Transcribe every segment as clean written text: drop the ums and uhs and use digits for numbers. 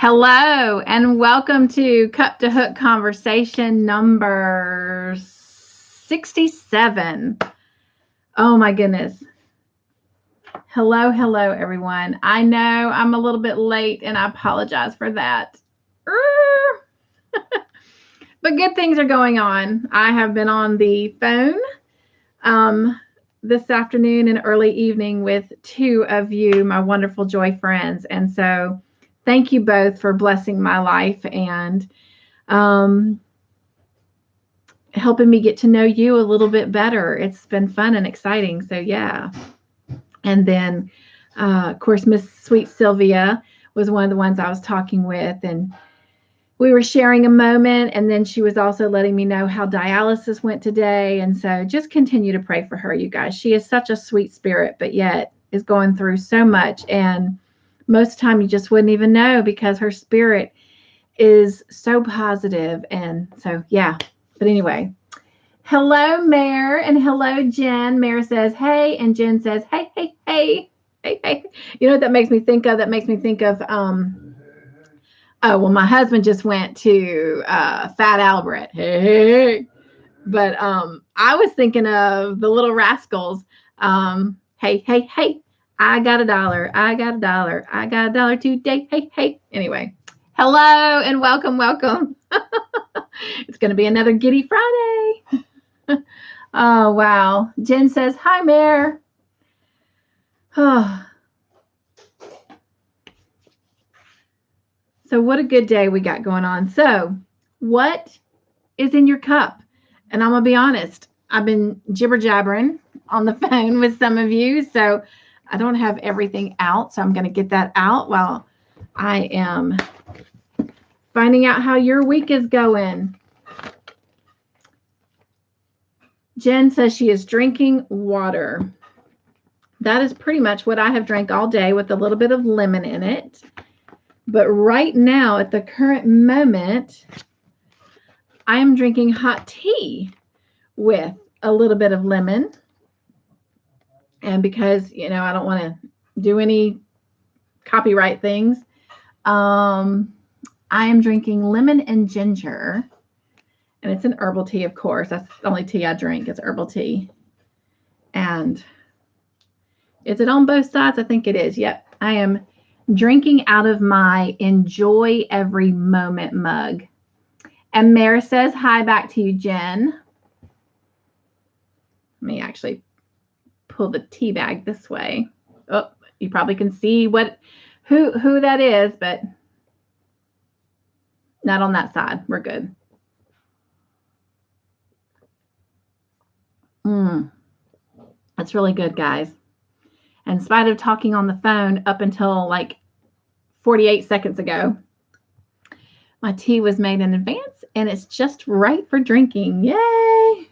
Hello, and welcome to Cup2Hook Conversation number 67. Oh my goodness. Hello, everyone. I know I'm a little bit late, and I apologize for that. But good things are going on. I have been on the phone this afternoon and early evening with two of you, my wonderful Joy friends. And so thank you both for blessing my life and helping me get to know you a little bit better. It's been fun and exciting. So, yeah. And then, of course, Miss Sweet Sylvia was one of the ones I was talking with. And we were sharing a moment. And then she was also letting me know how dialysis went today. And so just continue to pray for her, you guys. She is such a sweet spirit, but yet is going through so much. And most of the time you just wouldn't even know because her spirit is so positive. And so, yeah. But anyway, hello, Mare, and hello, Jen. Mare says, hey, and Jen says, hey, hey, hey, hey, hey. You know what that makes me think of? That makes me think of, oh, well, my husband just went to Fat Albert. Hey, hey. But I was thinking of the Little Rascals. Hey, hey, hey. I got $1. I got $1. I got $1 today. Hey, hey. Anyway, hello and welcome. It's going to be another Giddy Friday. Oh, wow. Jen says, hi, Mare. Oh. So what a good day we got going on. So what is in your cup? And I'm going to be honest. I've been jibber jabbering on the phone with some of you. So I don't have everything out, so I'm going to get that out while I am finding out how your week is going. Jen says she is drinking water. That is pretty much what I have drank all day with a little bit of lemon in it. But right now, at the current moment, I am drinking hot tea with a little bit of lemon. And because, I don't want to do any copyright things, I am drinking lemon and ginger. And it's an herbal tea, of course. That's the only tea I drink. It's herbal tea. And is it on both sides? I think it is. Yep. I am drinking out of my Enjoy Every Moment mug. And Mare says hi back to you, Jen. Let me actually pull the tea bag this way. Oh, you probably can see who that is, but not on that side. We're good. That's really good, guys. In spite of talking on the phone up until like 48 seconds ago, my tea was made in advance and it's just right for drinking. Yay!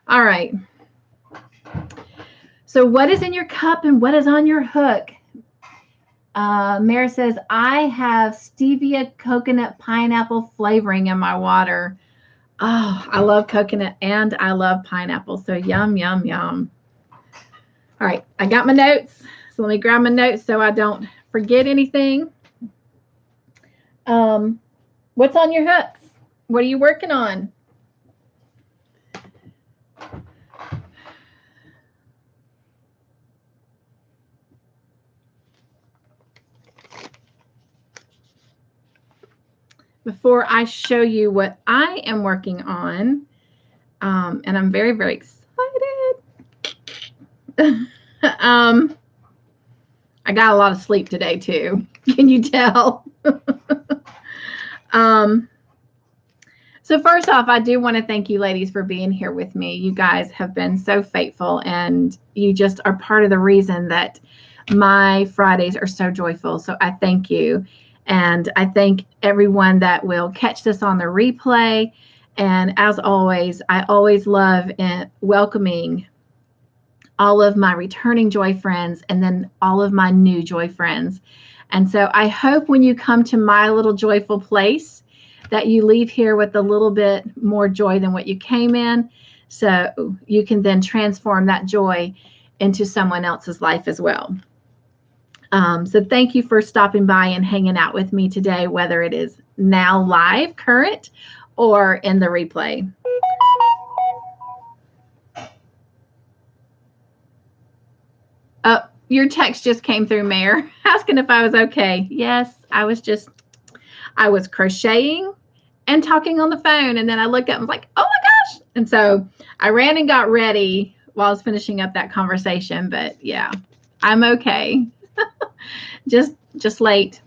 All right. So what is in your cup and what is on your hook? Mare says, I have stevia coconut pineapple flavoring in my water. Oh, I love coconut and I love pineapple. So yum, yum, yum. All right, I got my notes. So let me grab my notes so I don't forget anything. What's on your hooks? What are you working on? Before I show you what I am working on, and I'm very, very excited. I got a lot of sleep today too. Can you tell? So first off, I do want to thank you ladies for being here with me. You guys have been so faithful and you just are part of the reason that my Fridays are so joyful. So I thank you. And I thank everyone that will catch this on the replay. And as always, I always love welcoming all of my returning Joy friends and then all of my new Joy friends. And so I hope when you come to my little joyful place that you leave here with a little bit more joy than what you came in. So you can then transform that joy into someone else's life as well. So thank you for stopping by and hanging out with me today, whether it is now live, current, or in the replay. Oh, your text just came through, Mayor, asking if I was okay. Yes, I was crocheting and talking on the phone, and then I looked up and was like, oh my gosh. And so I ran and got ready while I was finishing up that conversation. But yeah, I'm okay. just late.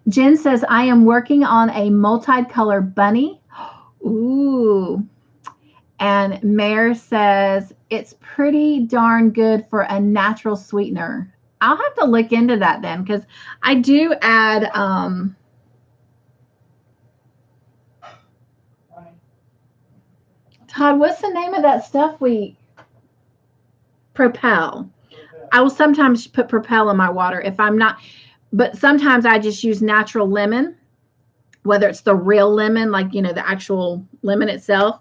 Jen says, I am working on a multicolored bunny. Ooh. And Mare says, it's pretty darn good for a natural sweetener. I'll have to look into that then, because I do add Todd, what's the name of that stuff Propel. I will sometimes put Propel in my water if I'm not, but sometimes I just use natural lemon, whether it's the real lemon, like, the actual lemon itself,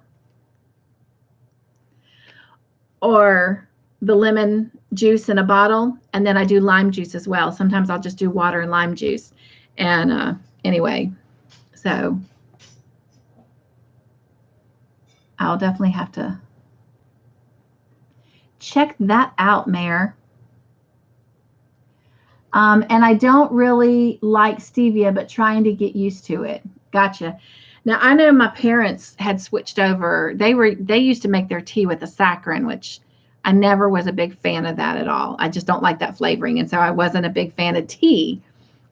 or the lemon juice in a bottle. And then I do lime juice as well. Sometimes I'll just do water and lime juice. And anyway, so I'll definitely have to check that out, Mayor. And I don't really like stevia, but trying to get used to it. Gotcha. Now, I know my parents had switched over. They used to make their tea with a saccharin, which I never was a big fan of that at all. I just don't like that flavoring. And so I wasn't a big fan of tea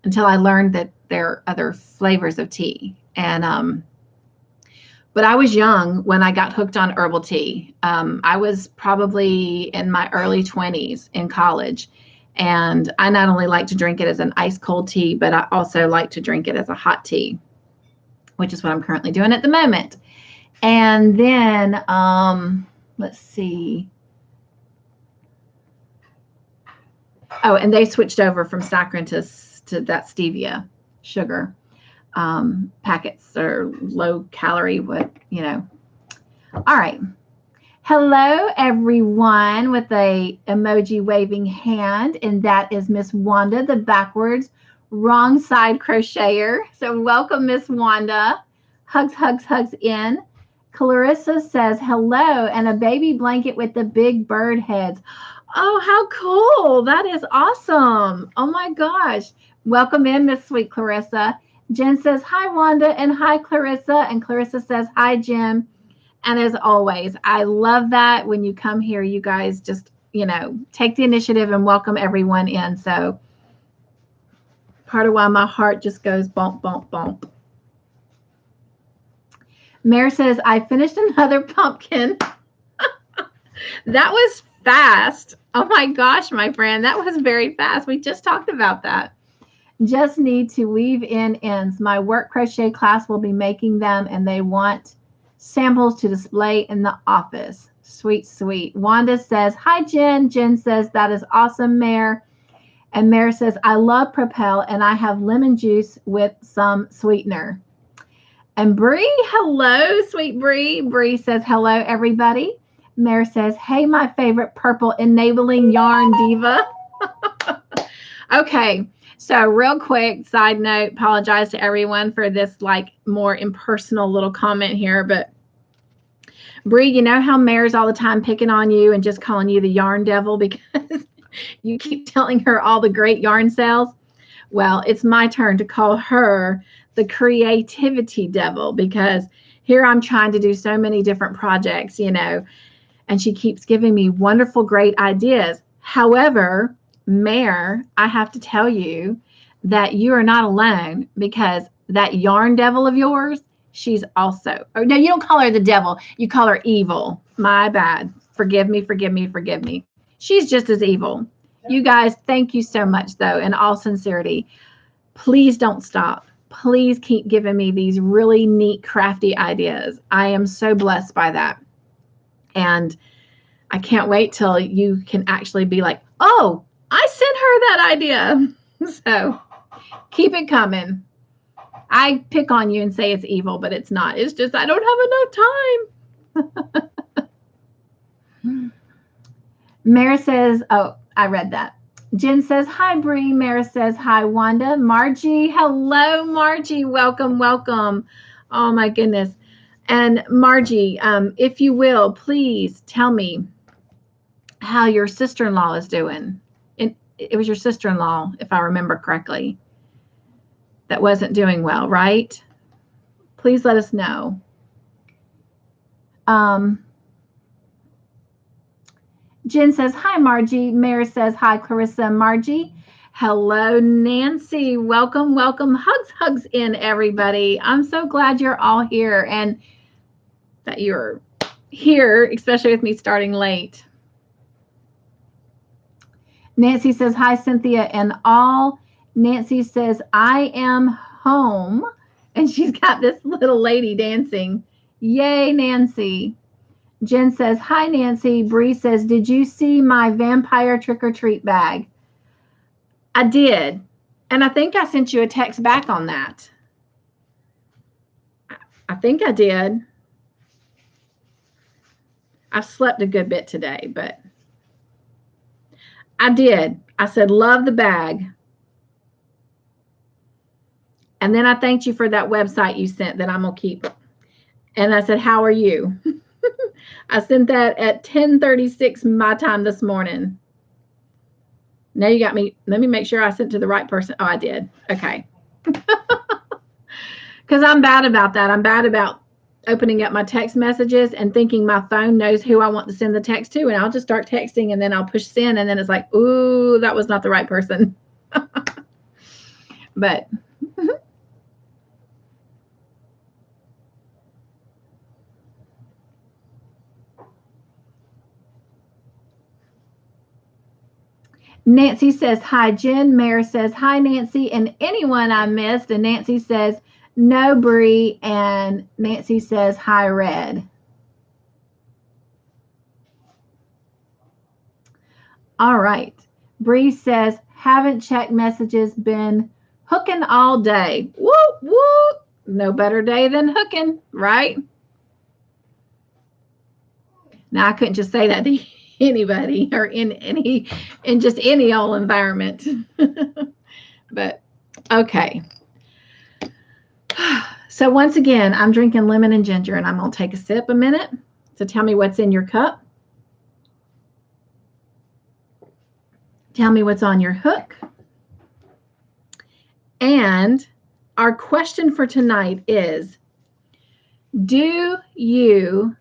until I learned that there are other flavors of tea. And but I was young when I got hooked on herbal tea. I was probably in my early 20s in college. And I not only like to drink it as an ice cold tea, but I also like to drink it as a hot tea, which is what I'm currently doing at the moment. And then, let's see. Oh, and they switched over from saccharin to that stevia sugar packets, or low calorie, All right. Hello, everyone, with a emoji waving hand, and that is Miss Wanda, the backwards wrong side crocheter. So welcome, Miss Wanda. Hugs, hugs, hugs in. Clarissa says hello, and a baby blanket with the big bird heads. Oh, how cool. That is awesome. Oh my gosh. Welcome in, Miss Sweet Clarissa. Jen says hi, Wanda, and hi, Clarissa. And Clarissa says hi, Jen. And as always, I love that when you come here, you guys just, take the initiative and welcome everyone in. So part of why my heart just goes bump, bump, bump. Mare says, I finished another pumpkin. That was fast. Oh my gosh, my friend, that was very fast. We just talked about that. Just need to weave in ends. My work crochet class will be making them, and they want samples to display in the office. Sweet, sweet. Wanda says, hi, Jen. Jen says, that is awesome, Mare. And Mare says, I love Propel, and I have lemon juice with some sweetener. And Bree, hello, sweet Bree. Bree says, hello, everybody. Mare says, hey, my favorite purple enabling yarn diva. Okay. So real quick, side note, apologize to everyone for this more impersonal little comment here, but Bree, you know how Mare's all the time picking on you and just calling you the yarn devil because you keep telling her all the great yarn sales? Well, it's my turn to call her the creativity devil, because here I'm trying to do so many different projects, and she keeps giving me wonderful, great ideas. However, Mare, I have to tell you that you are not alone, because that yarn devil of yours, she's also, no, you don't call her the devil. You call her evil. My bad. Forgive me, forgive me, forgive me. She's just as evil. You guys, thank you so much, though, in all sincerity. Please don't stop. Please keep giving me these really neat, crafty ideas. I am so blessed by that. And I can't wait till you can actually be like, oh, I sent her that idea. So keep it coming. I pick on you and say it's evil, but it's not. It's just I don't have enough time. Mara says, oh, I read that. Jen says, hi, Bree. Mara says, hi, Wanda. Margie, hello, Margie. Welcome, welcome. Oh, my goodness. And Margie, if you will, please tell me how your sister-in-law is doing. It was your sister-in-law, if I remember correctly, that wasn't doing well, right? Please let us know. Jen says, hi, Margie. Mary says, hi, Clarissa. Margie, hello, Nancy. Welcome, welcome. Hugs, hugs in, everybody. I'm so glad you're all here and that you're here, especially with me starting late. Nancy says, hi, Cynthia and all. Nancy says, I am home. And she's got this little lady dancing. Yay, Nancy. Jen says, hi, Nancy. Bree says, did you see my vampire trick-or-treat bag? I did. And I think I sent you a text back on that. I think I did. I've slept a good bit today, but I did. I said, love the bag. And then I thanked you for that website you sent that I'm going to keep. And I said, how are you? I sent that at 10:36 my time this morning. Now you got me. Let me make sure I sent to the right person. Oh, I did. Okay. Because I'm bad about that. I'm bad about opening up my text messages and thinking my phone knows who I want to send the text to. And I'll just start texting and then I'll push send. And then it's like, ooh, that was not the right person. But Nancy says, hi, Jen. Mare says, hi, Nancy. And anyone I missed. And Nancy says, no, Bree. And Nancy says, hi, Red. All right. Bree says, haven't checked messages, been hooking all day. Whoop, whoop. No better day than hooking, right? Now, I couldn't just say that to anybody or in just any old environment. But okay. So once again, I'm drinking lemon and ginger, and I'm going to take a sip a minute. So tell me what's in your cup. Tell me what's on your hook. And our question for tonight is, do you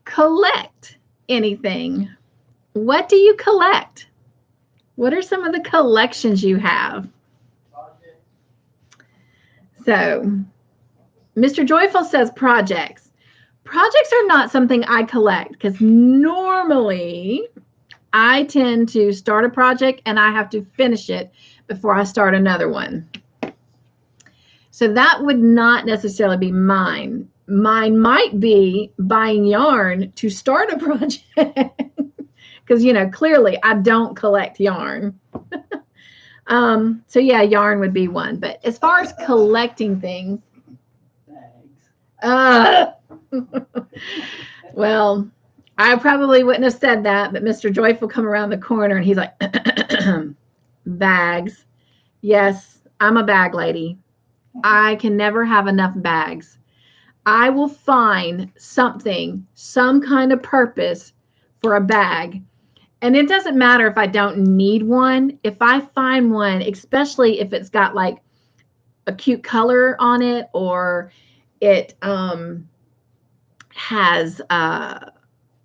collect anything? What do you collect? What are some of the collections you have? So, Mr. Joyful says projects. Projects are not something I collect because normally I tend to start a project and I have to finish it before I start another one. So that would not necessarily be mine. Mine might be buying yarn to start a project because, you know, clearly I don't collect yarn. So yeah, yarn would be one. But as far as collecting things, well, I probably wouldn't have said that, but Mr. Joyful come around the corner and he's like, bags. Yes, I'm a bag lady. I can never have enough bags. I will find something, some kind of purpose for a bag. And it doesn't matter if I don't need one. If I find one, especially if it's got like a cute color on it or it has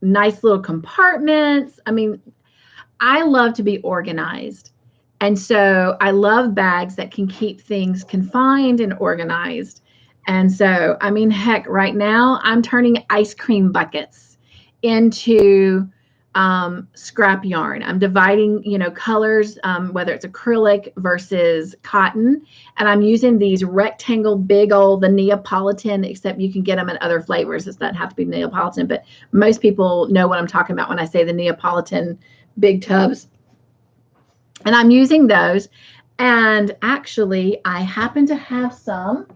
nice little compartments. I mean, I love to be organized. And so I love bags that can keep things confined and organized. And so, I mean, heck, right now I'm turning ice cream buckets into scrap yarn. I'm dividing, you know, colors, whether it's acrylic versus cotton. And I'm using these rectangle, big old, the Neapolitan, except you can get them in other flavors. It doesn't have to be Neapolitan, but most people know what I'm talking about when I say the Neapolitan big tubs. And I'm using those. And actually, I happen to have some.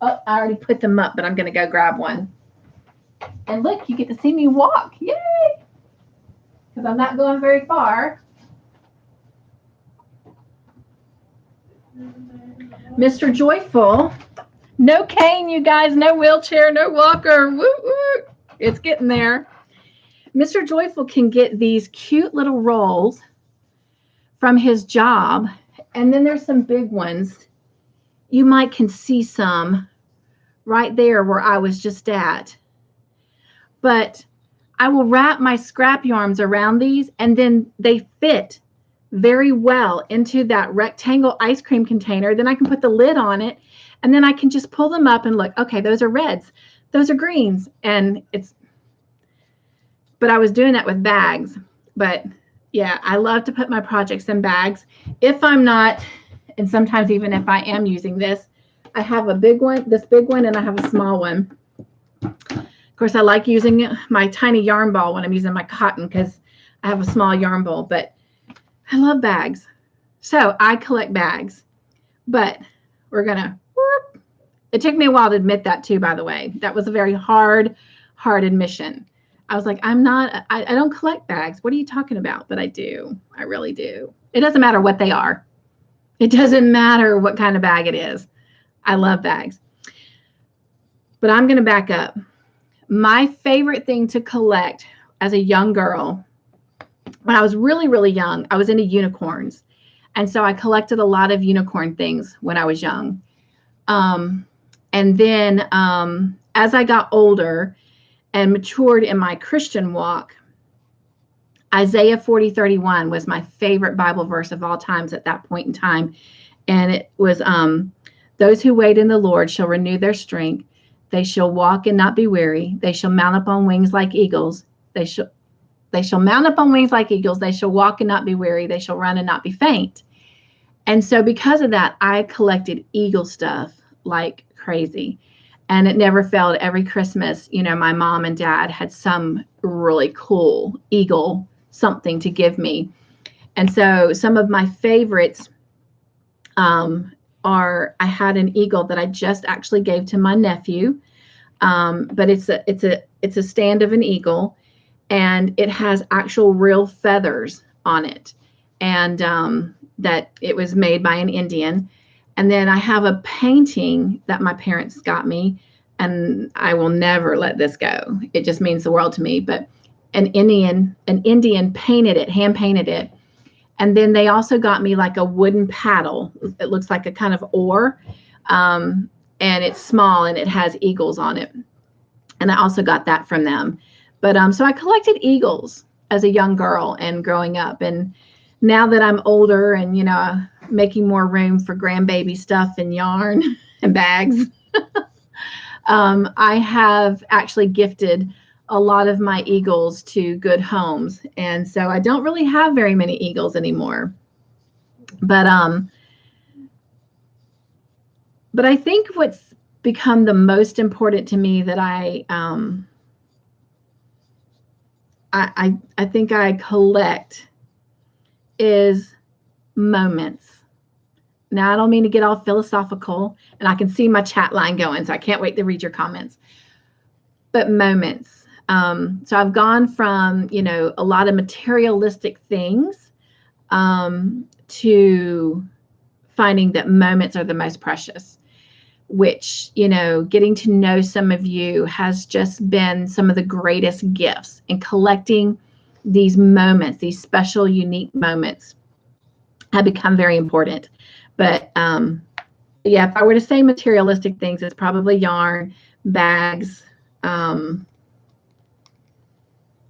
Oh, I already put them up, but I'm going to go grab one. And look, you get to see me walk. Yay! because I'm not going very far. Mr. Joyful. No cane, you guys. No wheelchair, no walker. Woo, woo. It's getting there. Mr. Joyful can get these cute little rolls from his job. And then there's some big ones. You might can see some right there where I was just at. But I will wrap my scrap yarns around these, and then they fit very well into that rectangle ice cream container. Then I can put the lid on it, and then I can just pull them up and look, okay, those are reds, those are greens. And but I was doing that with bags. But yeah, I love to put my projects in bags. If I'm not, and sometimes even if I am using this, I have a big one, this big one, and I have a small one. Of course, I like using my tiny yarn ball when I'm using my cotton because I have a small yarn ball, but I love bags. So I collect bags, but we're going to, it took me a while to admit that too, by the way. That was a very hard admission. I was like, I don't collect bags. What are you talking about? But I do. I really do. It doesn't matter what they are. It doesn't matter what kind of bag it is. I love bags. But I'm going to back up. My favorite thing to collect as a young girl, when I was really, really young, I was into unicorns. And so I collected a lot of unicorn things when I was young. And then as I got older and matured in my Christian walk, Isaiah 40:31 was my favorite Bible verse of all times at that point in time. And it was, those who wait in the Lord shall renew their strength. They shall walk and not be weary. They shall mount up on wings like eagles. They shall mount up on wings like eagles. They shall walk and not be weary. They shall run and not be faint. And so because of that, I collected eagle stuff like crazy. And it never failed. Every Christmas, you know, my mom and dad had some really cool eagle something to give me. And so some of my favorites I had an eagle that I just actually gave to my nephew. But it's a stand of an eagle, and it has actual real feathers on it, and that it was made by an Indian. And then I have a painting that my parents got me, and I will never let this go. It just means the world to me. But an Indian painted it, hand painted it. And then they also got me like a wooden paddle. It looks like a kind of oar, and it's small and it has eagles on it. And I also got that from them. But so I collected eagles as a young girl and growing up. And now that I'm older and, you know, making more room for grandbaby stuff and yarn and bags, I have actually gifted a lot of my eagles to good homes. And so I don't really have very many eagles anymore. But I think what's become the most important to me that I think I collect is moments. Now, I don't mean to get all philosophical, and I can see my chat line going, so I can't wait to read your comments. But moments. So I've gone from, you know, a lot of materialistic things to finding that moments are the most precious, which, you know, getting to know some of you has just been some of the greatest gifts, and collecting these moments, these special, unique moments have become very important. But yeah, if I were to say materialistic things, it's probably yarn, bags,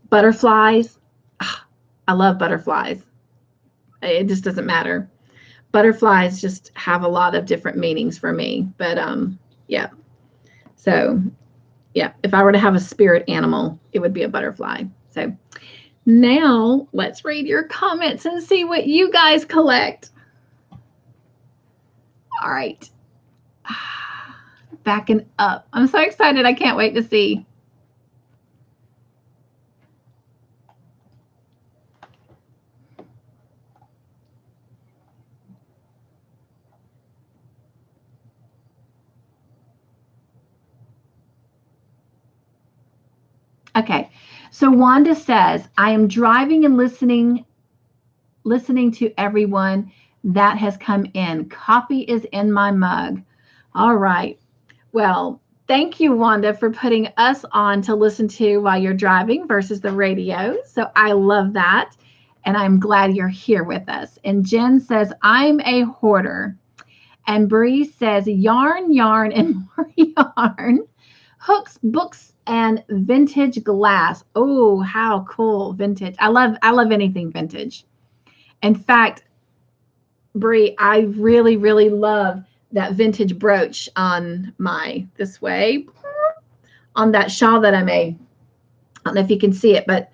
butterflies. I love butterflies. It just doesn't matter. Butterflies just have a lot of different meanings for me. But yeah. So yeah, if I were to have a spirit animal, it would be a butterfly. So now let's read your comments and see what you guys collect. All right. Backing up. I'm so excited. I can't wait to see. Okay. So Wanda says, I am driving and listening to everyone that has come in. Coffee is in my mug. All right. Well, thank you, Wanda, for putting us on to listen to while you're driving versus the radio. So I love that. And I'm glad you're here with us. And Jen says, I'm a hoarder. And Bree says, yarn, yarn, and more yarn. Hooks, books, and vintage glass. Oh, how cool. Vintage. I love anything vintage. In fact, Bree, I really, really love that vintage brooch on this way, on that shawl that I made. I don't know if you can see it, but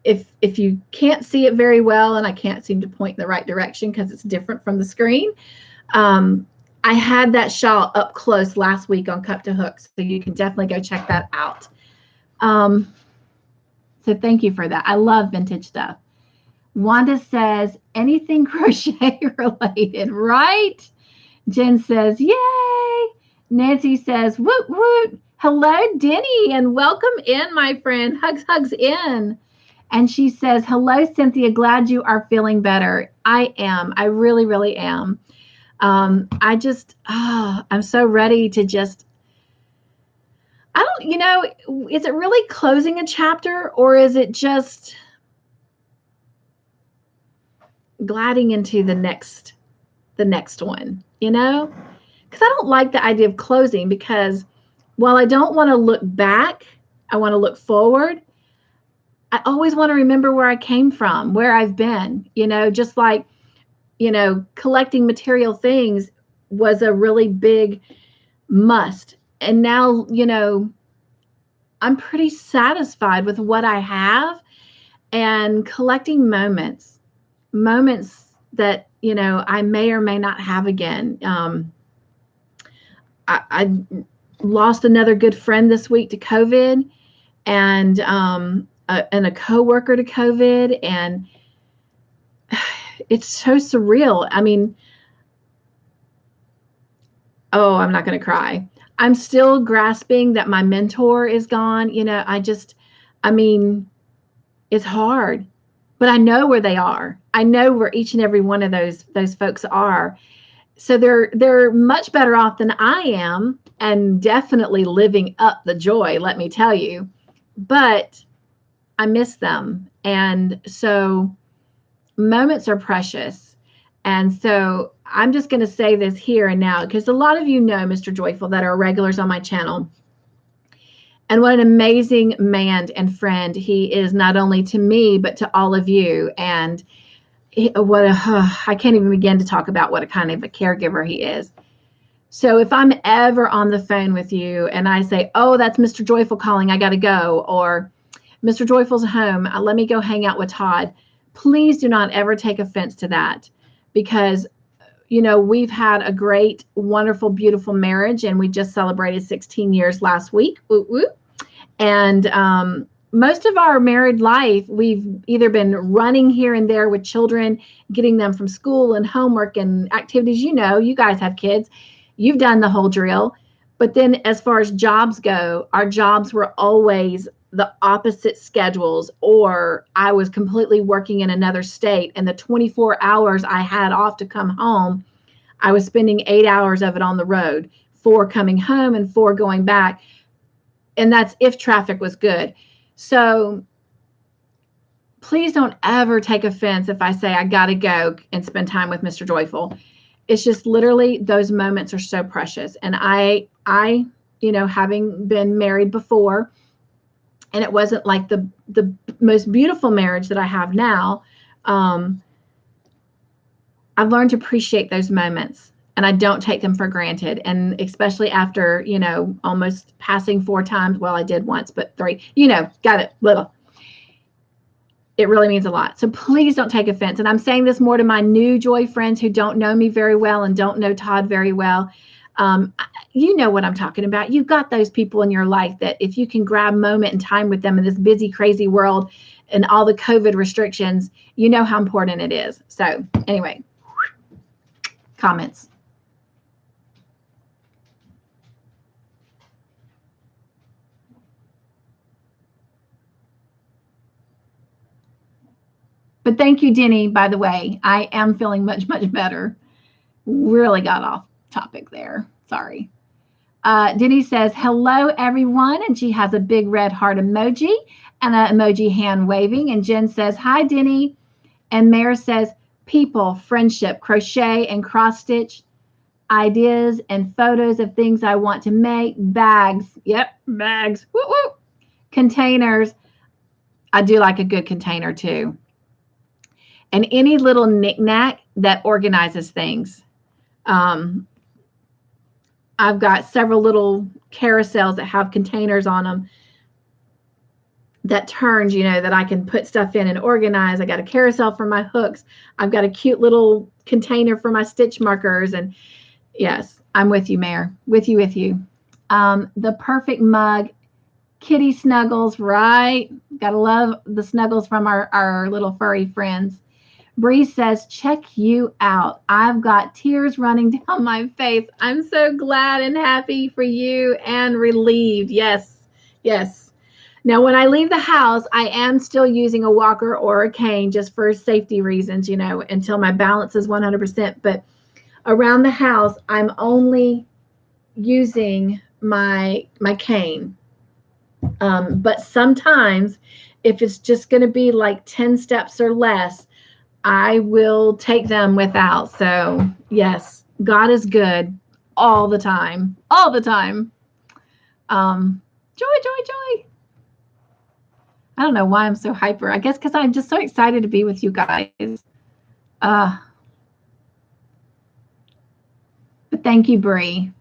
if you can't see it very well, and I can't seem to point in the right direction because it's different from the screen, I had that shawl up close last week on Cup2Hook, so you can definitely go check that out. So thank you for that. I love vintage stuff. Wanda says, anything crochet related, right? Jen says, yay. Nancy says, woot, woot. Hello, Denny, and welcome in, my friend. Hugs, hugs in. And she says, hello, Cynthia. Glad you are feeling better. I am. I really, really am. I'm so ready to just, is it really closing a chapter, or is it just gliding into the next one, because I don't like the idea of closing, because while I don't want to look back, I want to look forward. I always want to remember where I came from, where I've been, just like, collecting material things was a really big must. And now, I'm pretty satisfied with what I have, and collecting moments that, I may or may not have again. I lost another good friend this week to COVID, and a coworker to COVID, and it's so surreal. I mean, oh, I'm not going to cry. I'm still grasping that my mentor is gone. It's hard, but I know where they are. I know where each and every one of those folks are. So they're much better off than I am, and definitely living up the joy, let me tell you. But I miss them. And so moments are precious. And so I'm just going to say this here and now, because a lot of you know Mr. Joyful that are regulars on my channel. And what an amazing man and friend he is, not only to me, but to all of you. And I can't even begin to talk about what a kind of a caregiver he is. So if I'm ever on the phone with you and I say, oh, that's Mr. Joyful calling, I got to go, or Mr. Joyful's home, let me go hang out with Todd, please do not ever take offense to that, because we've had a great, wonderful, beautiful marriage, and we just celebrated 16 years last week. Woo, woo. And most of our married life, we've either been running here and there with children, getting them from school and homework and activities. You guys have kids. You've done the whole drill. But then as far as jobs go, our jobs were always the opposite schedules, or I was completely working in another state, and the 24 hours I had off to come home, I was spending 8 hours of it on the road, 4 coming home and 4 going back. And that's if traffic was good. So please don't ever take offense if I say I got to go and spend time with Mr. Joyful. It's just literally, those moments are so precious. And I, having been married before, and it wasn't like the most beautiful marriage that I have now, I've learned to appreciate those moments. And I don't take them for granted. And especially after, almost passing 4 times. Well, I did once, but 3, got it, little. It really means a lot. So please don't take offense. And I'm saying this more to my new Joy friends who don't know me very well and don't know Todd very well. You know what I'm talking about. You've got those people in your life that if you can grab moment and time with them in this busy, crazy world and all the COVID restrictions, you know how important it is. So anyway, comments. But thank you, Denny, by the way. I am feeling much, much better. Really got off topic there. Sorry. Denny says, hello, everyone. And she has a big red heart emoji and an emoji hand waving. And Jen says, hi, Denny. And Mare says, people, friendship, crochet and cross stitch, ideas and photos of things I want to make, bags. Yep, bags. Woo woo. Containers. I do like a good container too. And any little knickknack that organizes things. I've got several little carousels that have containers on them that turns, that I can put stuff in and organize. I got a carousel for my hooks. I've got a cute little container for my stitch markers. And yes, I'm with you, Mare. With you. The perfect mug, kitty snuggles, right? Gotta love the snuggles from our little furry friends. Bree says, check you out. I've got tears running down my face. I'm so glad and happy for you and relieved. Yes. Now, when I leave the house, I am still using a walker or a cane just for safety reasons, until my balance is 100%. But around the house, I'm only using my cane. But sometimes, if it's just going to be like 10 steps or less, I will take them without. So yes, God is good all the time. Joy. I don't know why I'm so hyper. I guess because I'm just so excited to be with you guys. But thank you, Bree.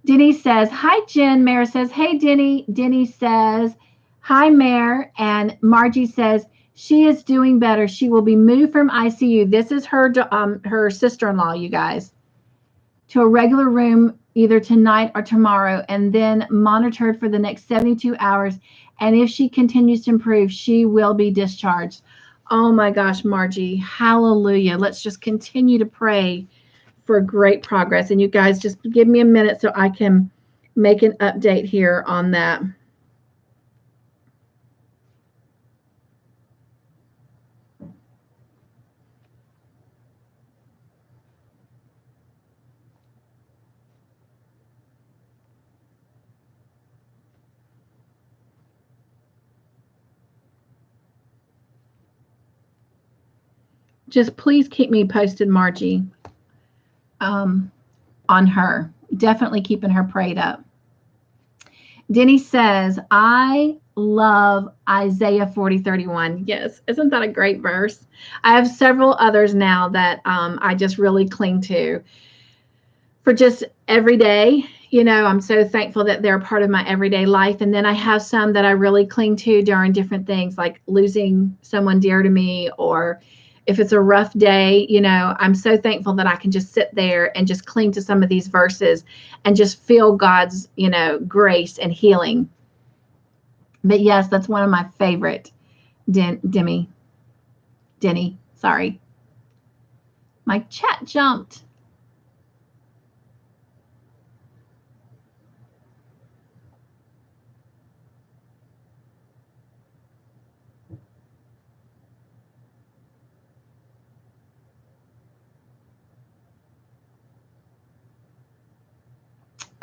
Denny says, hi, Jen. Mare says, hey, Denny. Denny says, hi, Mare. And Margie says, she is doing better. She will be moved from ICU. This is her sister-in-law, you guys, to a regular room either tonight or tomorrow, and then monitored for the next 72 hours. And if she continues to improve, she will be discharged. Oh my gosh, Margie, hallelujah. Let's just continue to pray for great progress. And you guys just give me a minute so I can make an update here on that. Just please keep me posted, Margie, on her. Definitely keeping her prayed up. Denny says, I love Isaiah 40:31. Yes, isn't that a great verse? I have several others now that I just really cling to for just every day. I'm so thankful that they're part of my everyday life. And then I have some that I really cling to during different things, like losing someone dear to me, or if it's a rough day, I'm so thankful that I can just sit there and just cling to some of these verses and just feel God's, grace and healing. But yes, that's one of my favorite. Denny, sorry. My chat jumped.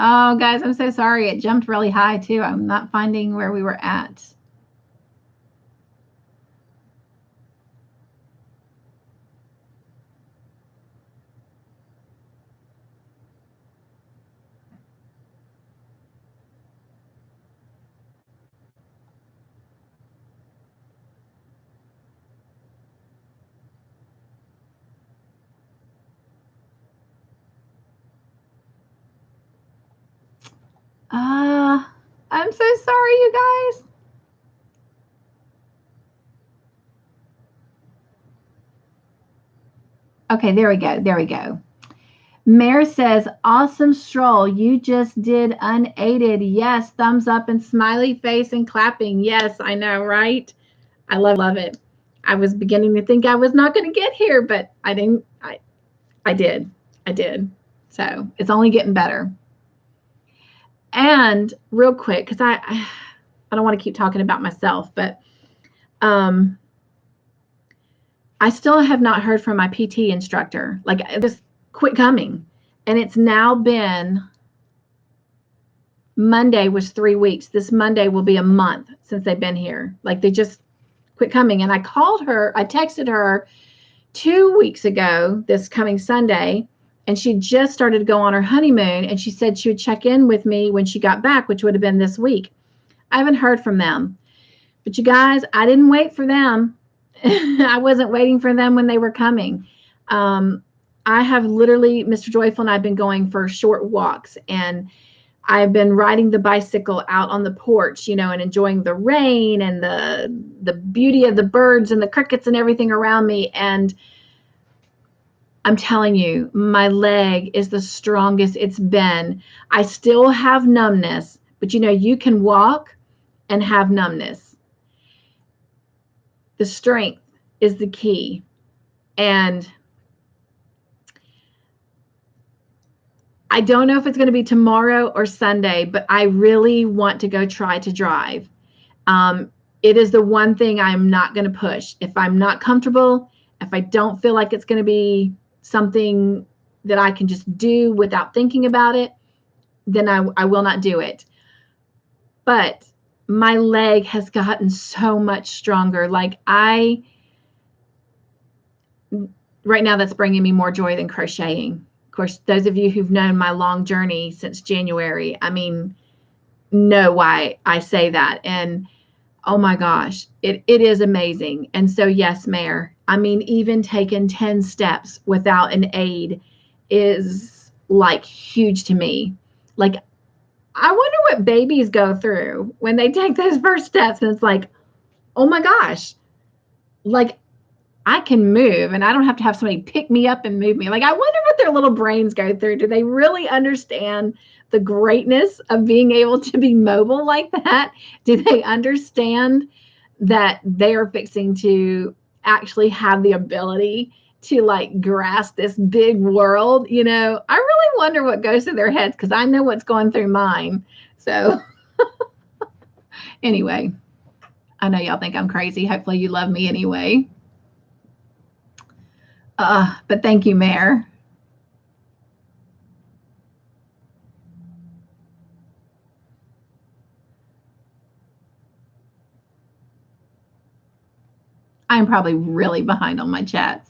Oh, guys, I'm so sorry. It jumped really high, too. I'm not finding where we were at. I'm so sorry, you guys. Okay, there we go. Mare says, awesome stroll. You just did unaided. Yes, thumbs up and smiley face and clapping. Yes, I know, right? I love it. I was beginning to think I was not going to get here, but I didn't. I did. So it's only getting better. And real quick, because I don't want to keep talking about myself, but I still have not heard from my PT instructor. Like, just quit coming. And it's now been, Monday was 3 weeks. This Monday will be a month since they've been here. Like, they just quit coming. And I called her, I texted her 2 weeks ago, this coming Sunday, and she just started to go on her honeymoon. And she said she would check in with me when she got back, which would have been this week. I haven't heard from them. But you guys, I didn't wait for them. I wasn't waiting for them when they were coming. I have literally, Mr. Joyful and I have been going for short walks, and I've been riding the bicycle out on the porch, you know, and enjoying the rain and the beauty of the birds and the crickets and everything around me. And I'm telling you, my leg is the strongest it's been. I still have numbness, but you know, you can walk and have numbness. The strength is the key. And I don't know if it's going to be tomorrow or Sunday, but I really want to go try to drive. It is the one thing I'm not going to push. If I'm not comfortable, if I don't feel like it's going to be something that I can just do without thinking about it, then I will not do it. But my leg has gotten so much stronger. Like, right now, that's bringing me more joy than crocheting. Of course, those of you who've known my long journey since January, I mean, know why I say that. And oh my gosh, it is amazing. And so, yes, Mayor, I mean, even taking 10 steps without an aid is like huge to me. Like, I wonder what babies go through when they take those first steps. And it's like, oh my gosh, like, I can move and I don't have to have somebody pick me up and move me. Like, I wonder what their little brains go through. Do they really understand the greatness of being able to be mobile like that? Do they understand that they are fixing to actually have the ability to like grasp this big world? You know, I really wonder what goes through their heads, because I know what's going through mine. So anyway, I know y'all think I'm crazy. Hopefully you love me anyway. But thank you, Mayor. I'm probably really behind on my chats.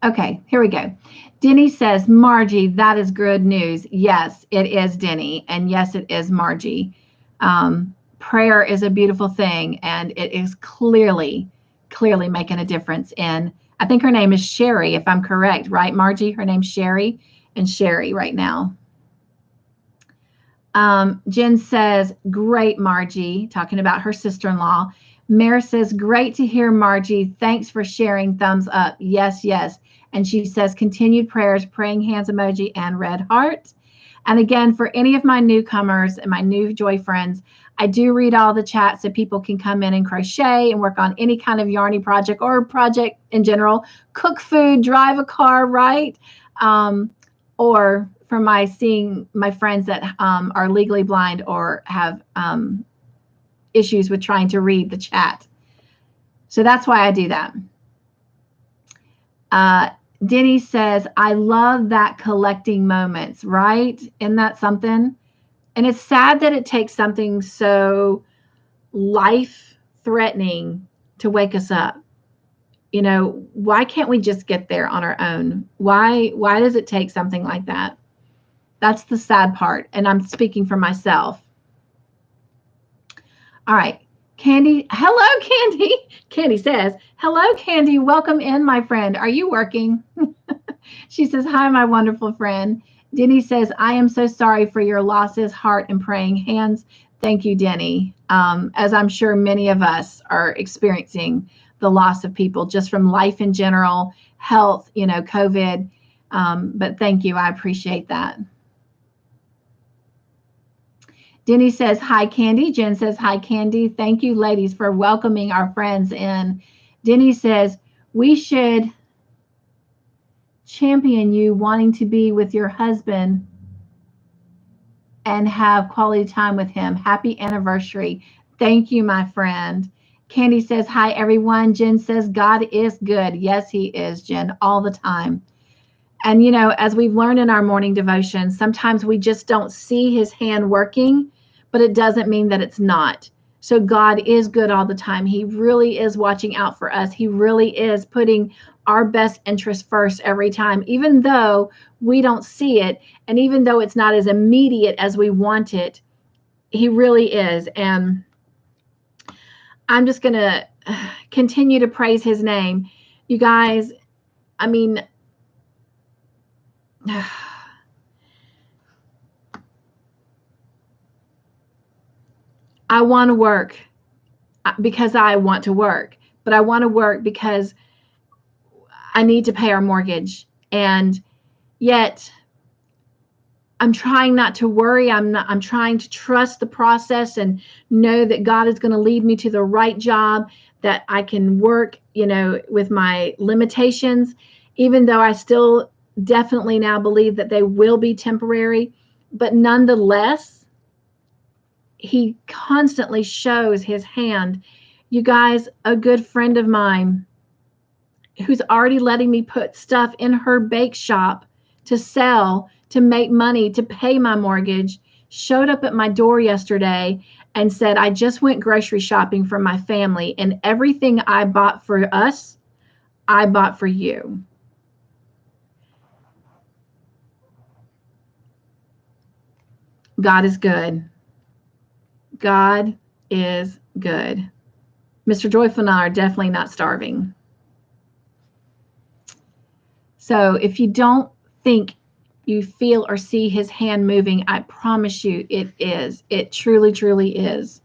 Okay, here we go. Denny says, Margie, that is good news. Yes, it is, Denny. And yes, it is, Margie. Prayer is a beautiful thing, and it is clearly making a difference in, I think her name is Sherry, if I'm correct, right, Margie? Her name's Sherry, and Sherry right now. Jen says, great, Margie, talking about her sister-in-law. Mare says, great to hear, Margie. Thanks for sharing. Thumbs up. Yes, yes. And she says, continued prayers, praying hands emoji, and red heart. And again, for any of my newcomers and my new Joy friends, I do read all the chats so people can come in and crochet and work on any kind of yarny project or project in general. Cook food, drive a car, right? Or for seeing my friends that are legally blind or have issues with trying to read the chat. So that's why I do that. Denny says, I love that collecting moments, right? Isn't that something? And it's sad that it takes something so life-threatening to wake us up. You know, why can't we just get there on our own? Why does it take something like that? That's the sad part. And I'm speaking for myself. All right. Candi, hello, Candi. Candi says, hello, Candi. Welcome in, my friend. Are you working? She says, hi, my wonderful friend. Denny says, I am so sorry for your losses, heart and praying hands. Thank you, Denny. As I'm sure many of us are experiencing the loss of people just from life in general, health, you know, COVID. But thank you. I appreciate that. Denny says, hi, Candi. Jen says, hi, Candi. Thank you, ladies, for welcoming our friends in. Denny says, we should champion you wanting to be with your husband and have quality time with him. Happy anniversary. Thank you, my friend. Candi says, hi, everyone. Jen says, God is good. Yes, he is, Jen, all the time. And, you know, as we've learned in our morning devotion, sometimes we just don't see his hand working, but it doesn't mean that it's not. So God is good all the time. He really is watching out for us. He really is putting our best interest first every time, even though we don't see it. And even though it's not as immediate as we want it, he really is. And I'm just going to continue to praise his name. You guys, I mean, I want to work because I want to work, but I want to work because I need to pay our mortgage. And yet I'm trying not to worry. I'm trying to trust the process and know that God is going to lead me to the right job, that I can work, you know, with my limitations, even though I still definitely now believe that they will be temporary. But nonetheless, he constantly shows his hand. You guys, a good friend of mine who's already letting me put stuff in her bake shop to sell, to make money, to pay my mortgage, showed up at my door yesterday and said, I just went grocery shopping for my family, and everything I bought for us, I bought for you. God is good. God is good. Mr. Joyful and I are definitely not starving. So if you don't think you feel or see his hand moving, I promise you it is. It truly, truly is.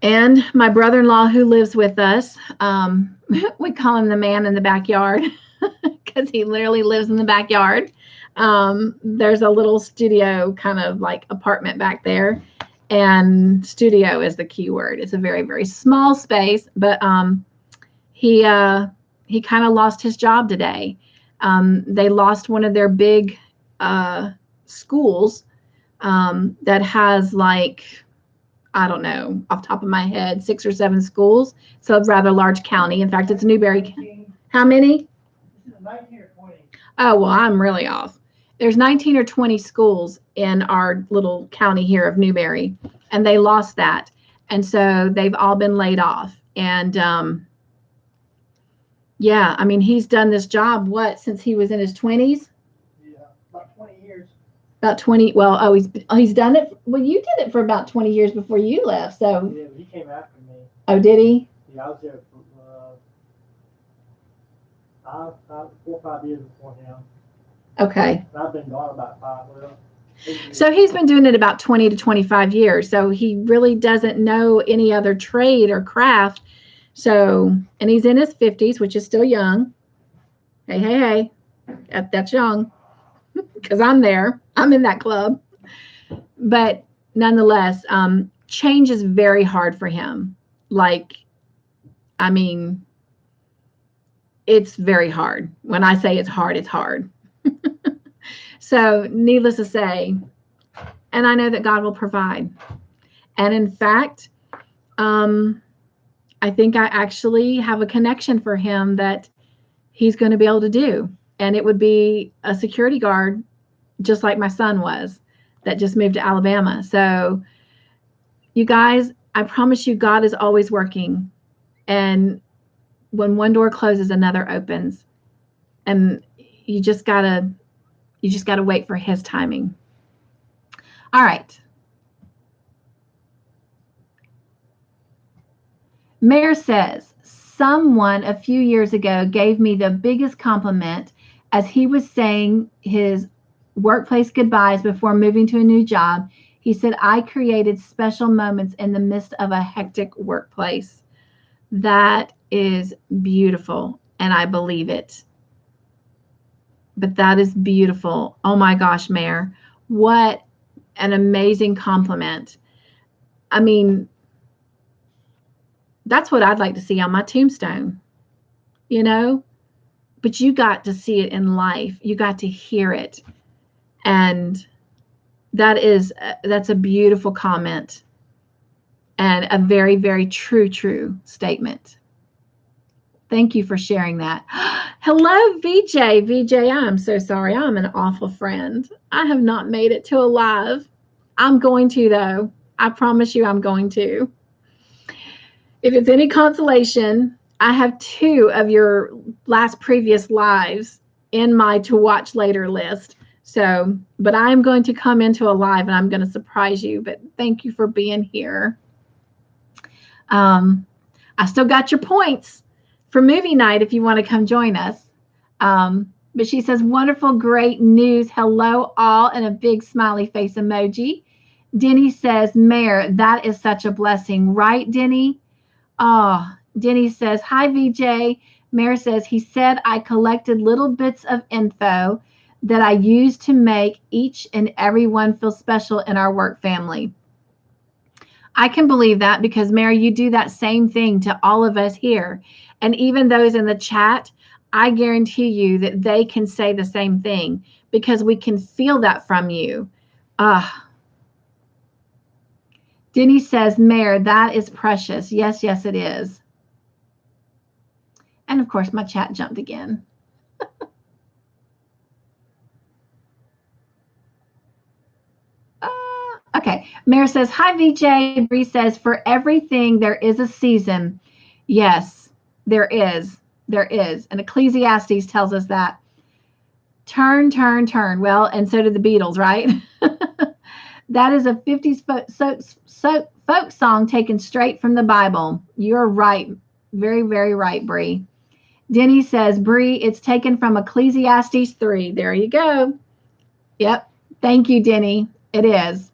And my brother-in-law who lives with us, we call him the man in the backyard because he literally lives in the backyard. There's a little studio kind of like apartment back there, and studio is the key word. It's a very, very small space, but he kind of lost his job today. They lost one of their big schools that has like, I don't know, off the top of my head, 6 or 7 schools. So a rather large county. In fact, it's Newberry. 19. How many? 19 or 20. Oh, well, I'm really off. There's 19 or 20 schools in our little county here of Newberry, and they lost that. And so they've all been laid off. And yeah, I mean, he's done this job, what, since he was in his 20s? Yeah, about 20 years. About 20. Well, he's done it. Well, you did it for about 20 years before you left. So. Yeah, he came after me. Oh, did he? Yeah, I was there for 4 or 5 years before him. Okay. And I've been gone about 5. Well, so he's been doing it about 20 to 25 years. So he really doesn't know any other trade or craft. So, and he's in his 50s, which is still young. Hey. That's young. Because I'm there. I'm in that club. But nonetheless, change is very hard for him. Like, I mean, it's very hard. When I say it's hard, it's hard. So needless to say, and I know that God will provide. And in fact, I think I actually have a connection for him that he's going to be able to do. And it would be a security guard, just like my son was, that just moved to Alabama. So you guys, I promise you, God is always working. And when one door closes, another opens. And you just gotta wait for his timing. All right. Mayor says, someone a few years ago gave me the biggest compliment as he was saying his workplace goodbyes before moving to a new job. He said, I created special moments in the midst of a hectic workplace. That is beautiful, and I believe it. but that is beautiful. Oh my gosh, Mayor, what an amazing compliment. I mean, that's what I'd like to see on my tombstone, you know? But you got to see it in life. You got to hear it. And that's a beautiful comment and a very, very true statement. Thank you for sharing that. Hello, VJ. VJ, I'm so sorry. I'm an awful friend. I have not made it to a live. I'm going to, though. I promise you I'm going to. If it's any consolation, I have 2 of your previous lives in my to watch later list. So, but I'm going to come into a live and I'm going to surprise you. But thank you for being here. I still got your points for movie night if you want to come join us. But she says, wonderful, great news. Hello, all, and a big smiley face emoji. Denny says, Mayor, that is such a blessing. Right, Denny? Oh, Denny says, hi, VJ. Mayor says, he said I collected little bits of info that I use to make each and every one feel special in our work family. I can believe that because, Mary, you do that same thing to all of us here. And even those in the chat, I guarantee you that they can say the same thing because we can feel that from you. Denny says, Mayor, that is precious. Yes, yes, it is. And, of course, my chat jumped again. Okay. Mayor says, hi, VJ. Bree says, for everything, there is a season. Yes, there is. There is. And Ecclesiastes tells us that. Turn, turn, turn. Well, and so did the Beatles, right? That is a 50s folk song taken straight from the Bible. You're right. Very, very right, Bree. Denny says, Bree, it's taken from Ecclesiastes 3. There you go. Yep. Thank you, Denny. It is.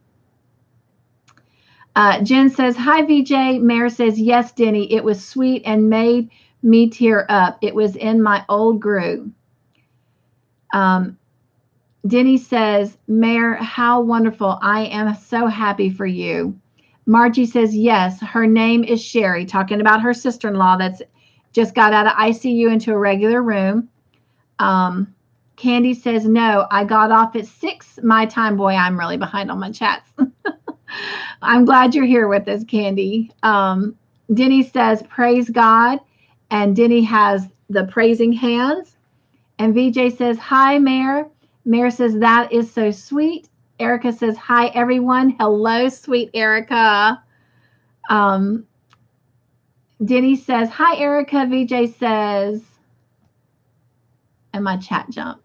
Jen says, hi, VJ. Mayor says, yes, Denny. It was sweet and made me tear up. It was in my old group. Denny says, Mayor, how wonderful. I am so happy for you. Margie says, yes, her name is Sherry, talking about her sister-in-law that's just got out of ICU into a regular room. Candi says, no, I got off at 6 my time. Boy, I'm really behind on my chats. I'm glad you're here with us, Candi. Denny says, praise God. And Denny has the praising hands. And VJ says, hi, Mayor. Mayor says, that is so sweet. Erica says, hi, everyone. Hello, sweet Erica. Denny says, hi, Erica. VJ says, and my chat jumped.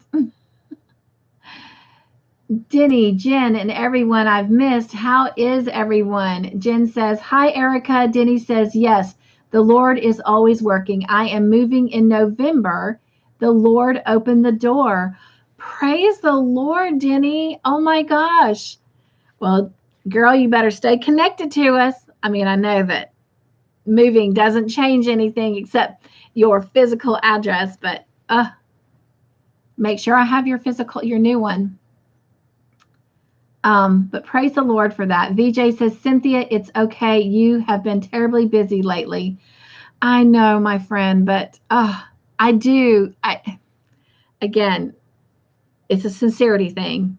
Denny, Jen, and everyone I've missed. How is everyone? Jen says, hi, Erica. Denny says, yes, the Lord is always working. I am moving in November. The Lord opened the door. Praise the Lord, Denny. Oh my gosh. Well, girl, you better stay connected to us. I mean, I know that moving doesn't change anything except your physical address, but make sure I have your new one. But praise the Lord for that. VJ says, Cynthia, it's okay. You have been terribly busy lately. I know, my friend, but I do. Again, it's a sincerity thing.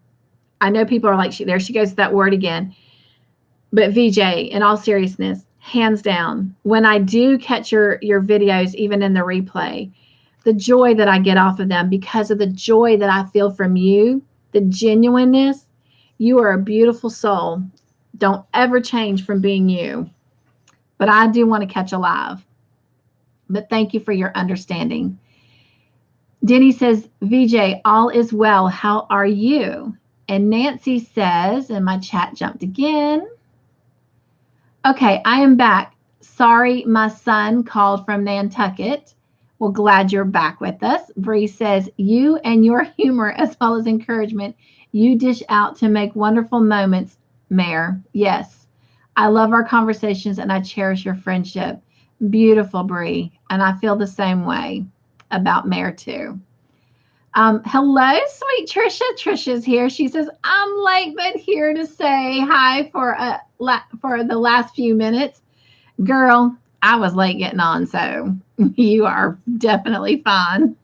I know people are like, there she goes with that word again. But VJ, in all seriousness, hands down, when I do catch your videos, even in the replay, the joy that I get off of them because of the joy that I feel from you, the genuineness, you are a beautiful soul. Don't ever change from being you. But I do want to catch a live. But thank you for your understanding. Denny says, VJ, all is well. How are you? And Nancy says, and my chat jumped again. Okay, I am back. Sorry, my son called from Nantucket. Well, glad you're back with us. Bree says, you and your humor as well as encouragement, you dish out to make wonderful moments, Mayor. Yes, I love our conversations and I cherish your friendship. Beautiful, Bree. And I feel the same way about Mayor too. Hello, sweet Trisha. Trisha's here. She says, I'm late, but here to say hi for the last few minutes. Girl, I was late getting on, so you are definitely fine.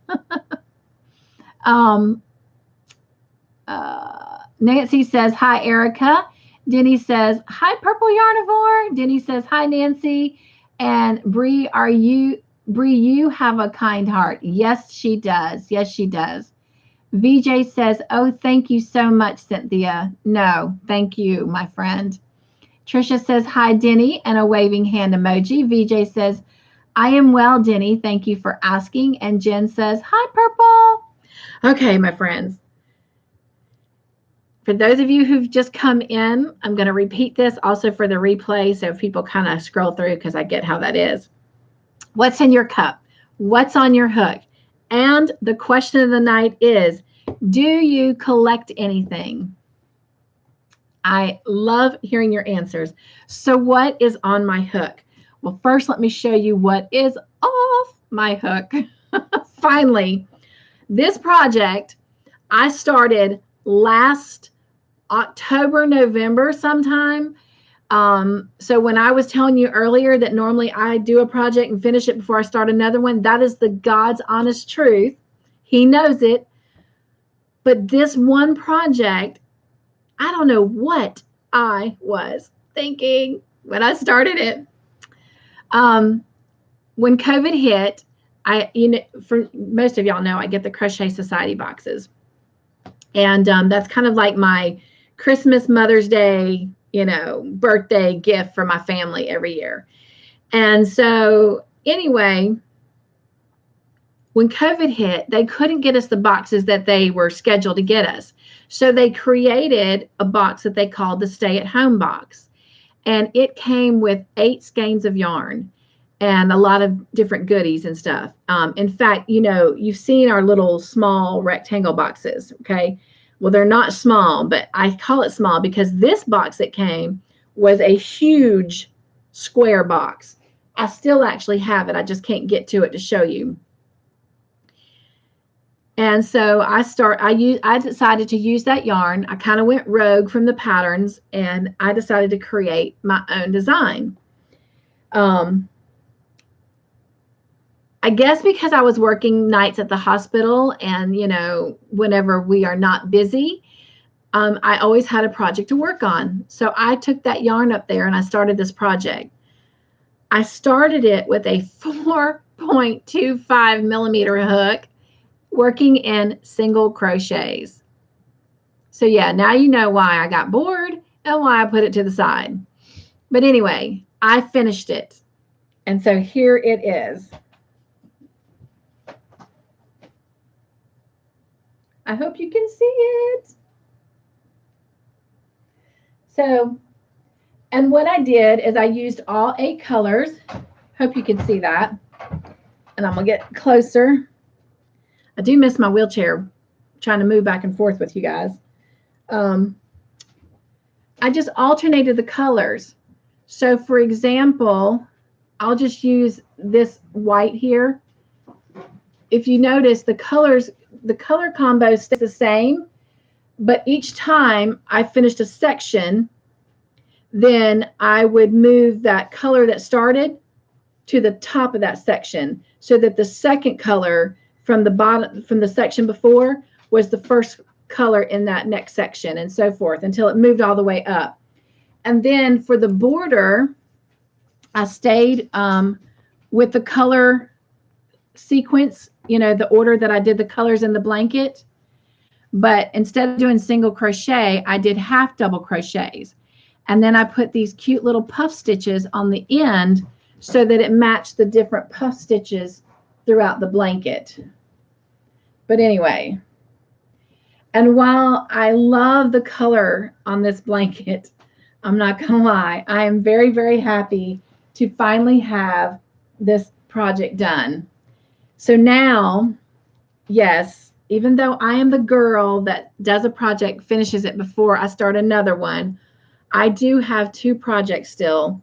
Nancy says, hi, Erica. Denny says, hi, Purple Yarnivore. Denny says, hi, Nancy. And Bree, you have a kind heart. Yes, she does. Yes, she does. VJ says, oh, thank you so much, Cynthia. No, thank you, my friend. Trisha says, hi, Denny, and a waving hand emoji. VJ says, I am well, Denny. Thank you for asking. And Jen says, hi, Purple. Okay, my friends. For those of you who've just come in, I'm going to repeat this also for the replay so people kind of scroll through because I get how that is. What's in your cup? What's on your hook? And the question of the night is, do you collect anything? I love hearing your answers. So what is on my hook? Well, first, let me show you what is off my hook. Finally, this project I started last October, November sometime. So when I was telling you earlier that normally I do a project and finish it before I start another one, that is the God's honest truth. He knows it. But this one project, I don't know what I was thinking when I started it. When COVID hit, for most of y'all know, I get the Crochet Society boxes. And that's kind of like my Christmas, Mother's Day, birthday gift for my family every year. And so anyway, when COVID hit, they couldn't get us the boxes that they were scheduled to get us. So they created a box that they called the stay-at-home box. And it came with 8 skeins of yarn and a lot of different goodies and stuff. In fact, you've seen our little small rectangle boxes, okay? Well, they're not small, but I call it small because this box that came was a huge square box. I still actually have it. I just can't get to it to show you. And so I decided to use that yarn. I kind of went rogue from the patterns, and I decided to create my own design. I guess because I was working nights at the hospital and, whenever we are not busy, I always had a project to work on. So I took that yarn up there and I started this project. I started it with a 4.25 millimeter hook working in single crochets. So yeah, now you know why I got bored and why I put it to the side. But anyway, I finished it. And so here it is. I hope you can see it. So, and what I did is I used all 8 colors. Hope you can see that. And I'm going to get closer. I do miss my wheelchair, trying to move back and forth with you guys. I just alternated the colors. So, for example, I'll just use this white here. If you notice, the color combo stays the same, but each time I finished a section, then I would move that color that started to the top of that section so that the second color from the bottom, from the section before, was the first color in that next section, and so forth until it moved all the way up. And then for the border, I stayed with the color sequence, the order that I did the colors in the blanket. But instead of doing single crochet, I did half double crochets. And then I put these cute little puff stitches on the end so that it matched the different puff stitches throughout the blanket. But anyway, and while I love the color on this blanket, I'm not going to lie, I am very, very happy to finally have this project done. So now, yes, even though I am the girl that does a project, finishes it before I start another one, I do have 2 projects still.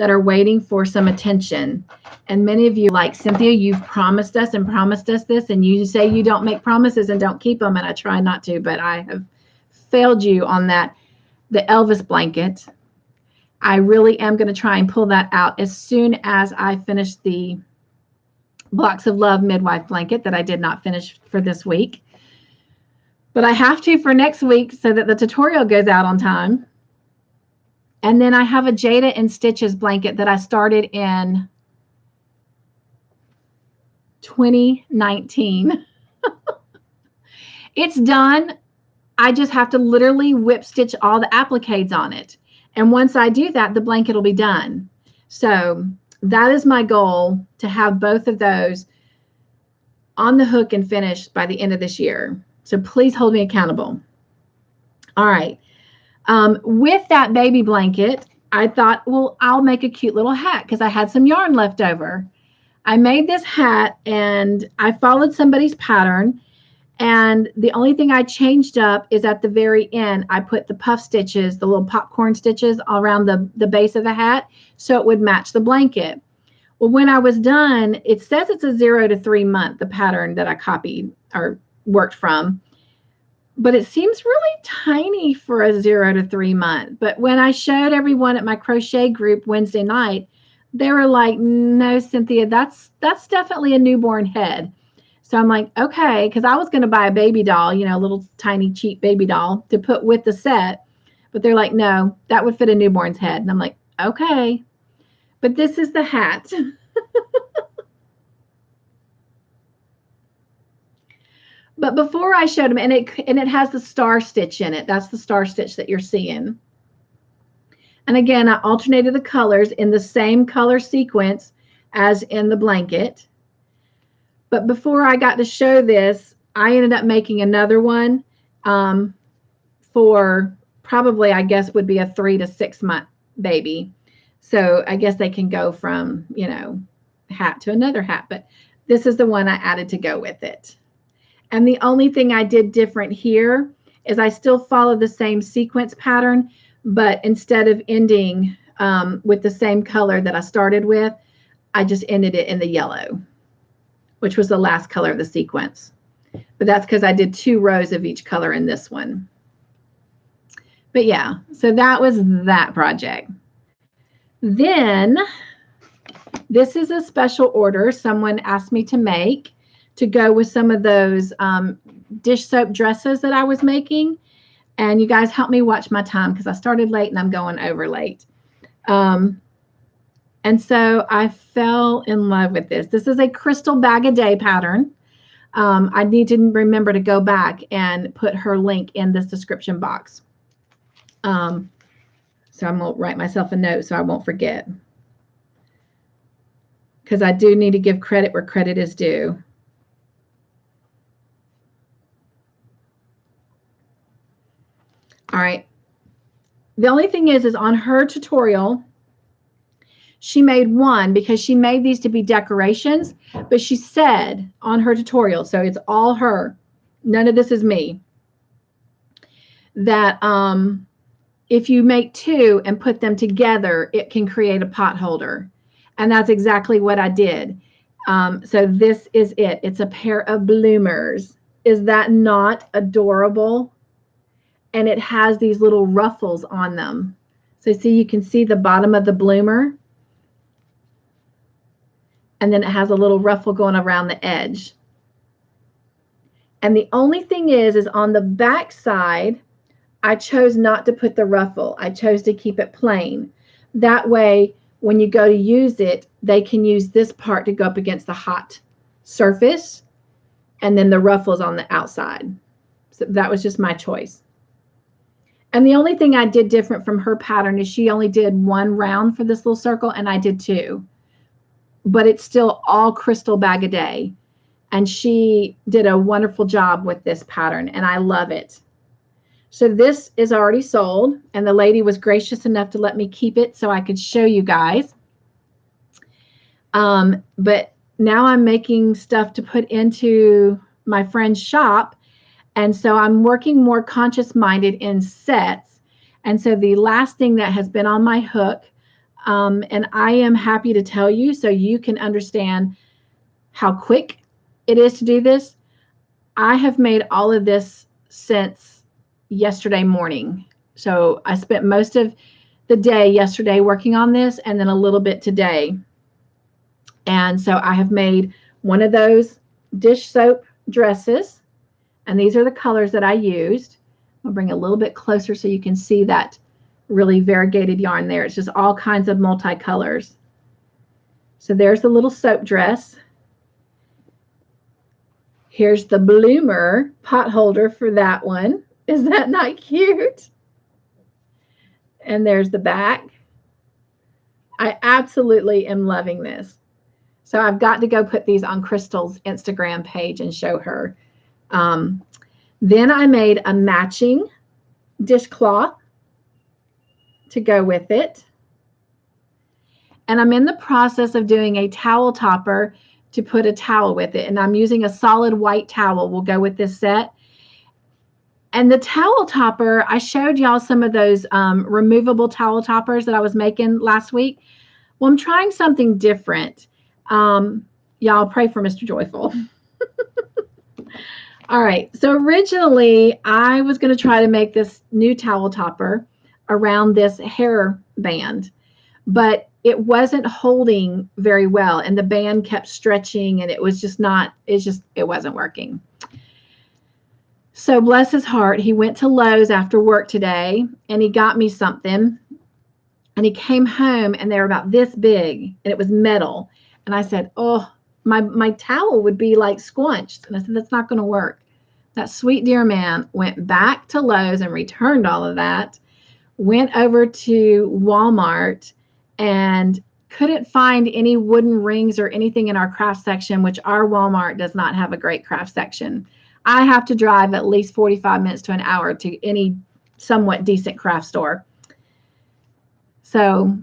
that are waiting for some attention. And many of you, like Cynthia, you've promised us this, and you say you don't make promises and don't keep them, and I try not to, but I have failed you on that. The Elvis blanket, I really am going to try and pull that out as soon as I finish the Blocks of Love midwife blanket that I did not finish for this week. But I have to for next week so that the tutorial goes out on time. And then I have a Jada and Stitches blanket that I started in 2019. It's done. I just have to literally whip stitch all the appliques on it. And once I do that, the blanket will be done. So that is my goal, to have both of those on the hook and finished by the end of this year. So please hold me accountable. All right. With that baby blanket, I thought, well, I'll make a cute little hat because I had some yarn left over. I made this hat and I followed somebody's pattern. And the only thing I changed up is at the very end, I put the puff stitches, the little popcorn stitches around the base of the hat so it would match the blanket. Well, when I was done, it says it's a 0 to 3 month, the pattern that I copied or worked from. But it seems really tiny for a 0 to 3 month. But when I showed everyone at my crochet group Wednesday night, they were like, no, Cynthia, that's definitely a newborn head. So I'm like, okay, because I was going to buy a baby doll, you know, a little tiny cheap baby doll to put with the set. But they're like, no, that would fit a newborn's head. And I'm like, okay. But this is the hat. But before I showed them, and it has the star stitch in it. That's the star stitch that you're seeing. And again, I alternated the colors in the same color sequence as in the blanket. But before I got to show this, I ended up making another one for probably, I guess, would be a 3 to 6 month baby. So I guess they can go from, you know, hat to another hat. But this is the one I added to go with it. And the only thing I did different here is I still follow the same sequence pattern, but instead of ending with the same color that I started with, I just ended it in the yellow, which was the last color of the sequence. But that's because I did 2 rows of each color in this one. But yeah, so that was that project. Then this is a special order someone asked me to make to go with some of those dish soap dresses that I was making. And you guys help me watch my time because I started late and I'm going over late. And so I fell in love with this. This is a crystal bag a day pattern. I need to remember to go back and put her link in this description box. So I'm going to write myself a note so I won't forget. Because I do need to give credit where credit is due. All right. The only thing is on her tutorial, she made one because she made these to be decorations, but she said on her tutorial, so it's all her, none of this is me, that if you make 2 and put them together, it can create a pot holder. And that's exactly what I did. So this is it. It's a pair of bloomers. Is that not adorable? And it has these little ruffles on them. So see, you can see the bottom of the bloomer. And then it has a little ruffle going around the edge. And the only thing is on the back side, I chose not to put the ruffle. I chose to keep it plain. That way, when you go to use it, they can use this part to go up against the hot surface. And then the ruffles on the outside. So that was just my choice. And the only thing I did different from her pattern is she only did 1 round for this little circle, and I did 2. But it's still all crystal bag a day. And she did a wonderful job with this pattern, and I love it. So this is already sold, and the lady was gracious enough to let me keep it so I could show you guys. But now I'm making stuff to put into my friend's shop. And so I'm working more conscious-minded in sets. And so the last thing that has been on my hook And I am happy to tell you so you can understand how quick it is to do this. I have made all of this since yesterday morning. So I spent most of the day yesterday working on this and then a little bit today. And so I have made one of those dish soap dresses. And these are the colors that I used. I'll bring a little bit closer so you can see that really variegated yarn there. It's just all kinds of multicolors. So there's the little soap dress. Here's the bloomer potholder for that one. Is that not cute? And there's the back. I absolutely am loving this. So I've got to go put these on Crystal's Instagram page and show her. Then I made a matching dishcloth to go with it. And I'm in the process of doing a towel topper to put a towel with it. And I'm using a solid white towel will go with this set. And the towel topper, I showed y'all some of those removable towel toppers that I was making last week. Well, I'm trying something different. Y'all pray for Mr. Joyful. All right. So originally, I was going to try to make this new towel topper around this hair band, but it wasn't holding very well. And the band kept stretching and it was just not, it wasn't working. So bless his heart, he went to Lowe's after work today and he got me something. And he came home and they were about this big and it was metal. And I said, oh, my towel would be like squunched. And I said, that's not going to work. That sweet dear man went back to Lowe's and returned all of that, went over to Walmart and couldn't find any wooden rings or anything in our craft section, which our Walmart does not have a great craft section. I have to drive at least 45 minutes to an hour to any somewhat decent craft store. So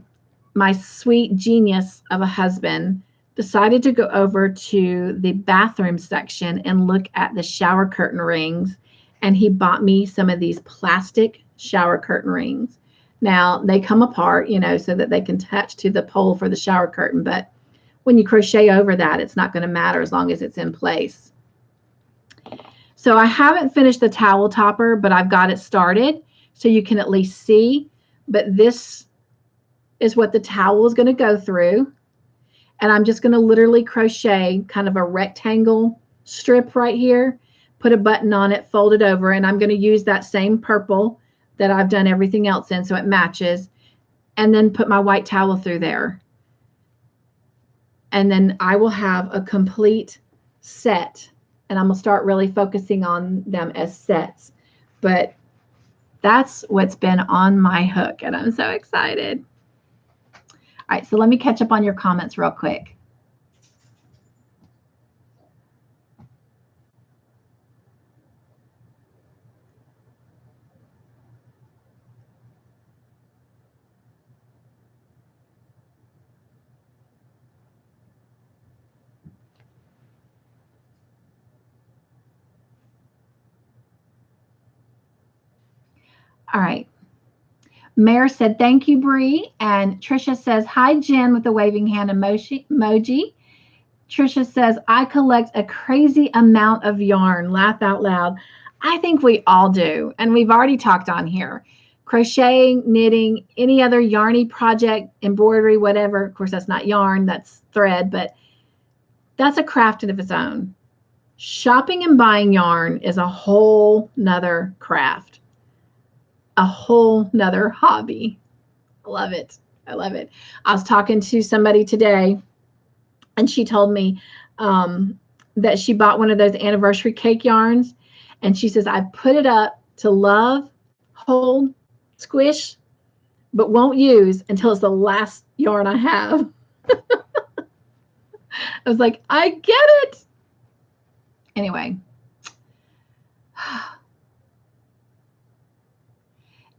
my sweet genius of a husband decided to go over to the bathroom section and look at the shower curtain rings. And he bought me some of these plastic shower curtain rings. Now they come apart, so that they can attach to the pole for the shower curtain. But when you crochet over that, it's not going to matter as long as it's in place. So I haven't finished the towel topper, but I've got it started so you can at least see. But this is what the towel is going to go through. And I'm just going to literally crochet kind of a rectangle strip right here, put a button on it, fold it over, and I'm going to use that same purple that I've done everything else in so it matches, and then put my white towel through there. And then I will have a complete set, and I'm going to start really focusing on them as sets. But that's what's been on my hook, and I'm so excited. All right, so let me catch up on your comments real quick. All right. Mare said, thank you, Bree. And Trisha says, hi, Jen, with the waving hand emoji. Trisha says, I collect a crazy amount of yarn. Laugh out loud. I think we all do. And we've already talked on here. Crocheting, knitting, any other yarny project, embroidery, whatever. Of course, that's not yarn, that's thread, but that's a craft of its own. Shopping and buying yarn is a whole nother craft. A whole nother hobby. I love it. I love it. I was talking to somebody today and she told me that she bought one of those anniversary cake yarns. And she says, I put it up to love, hold, squish, but won't use until it's the last yarn I have. I was like, I get it. Anyway.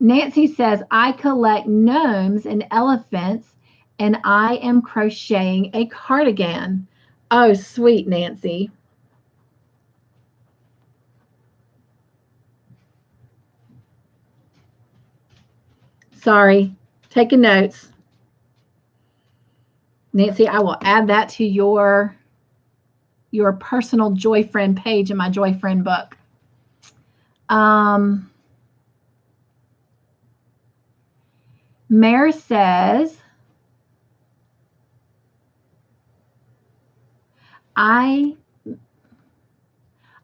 Nancy says, I collect gnomes and elephants, and I am crocheting a cardigan. Oh, sweet, Nancy. Sorry, taking notes. Nancy, I will add that to your personal Joy Friend page in my Joy Friend book. Mare says, I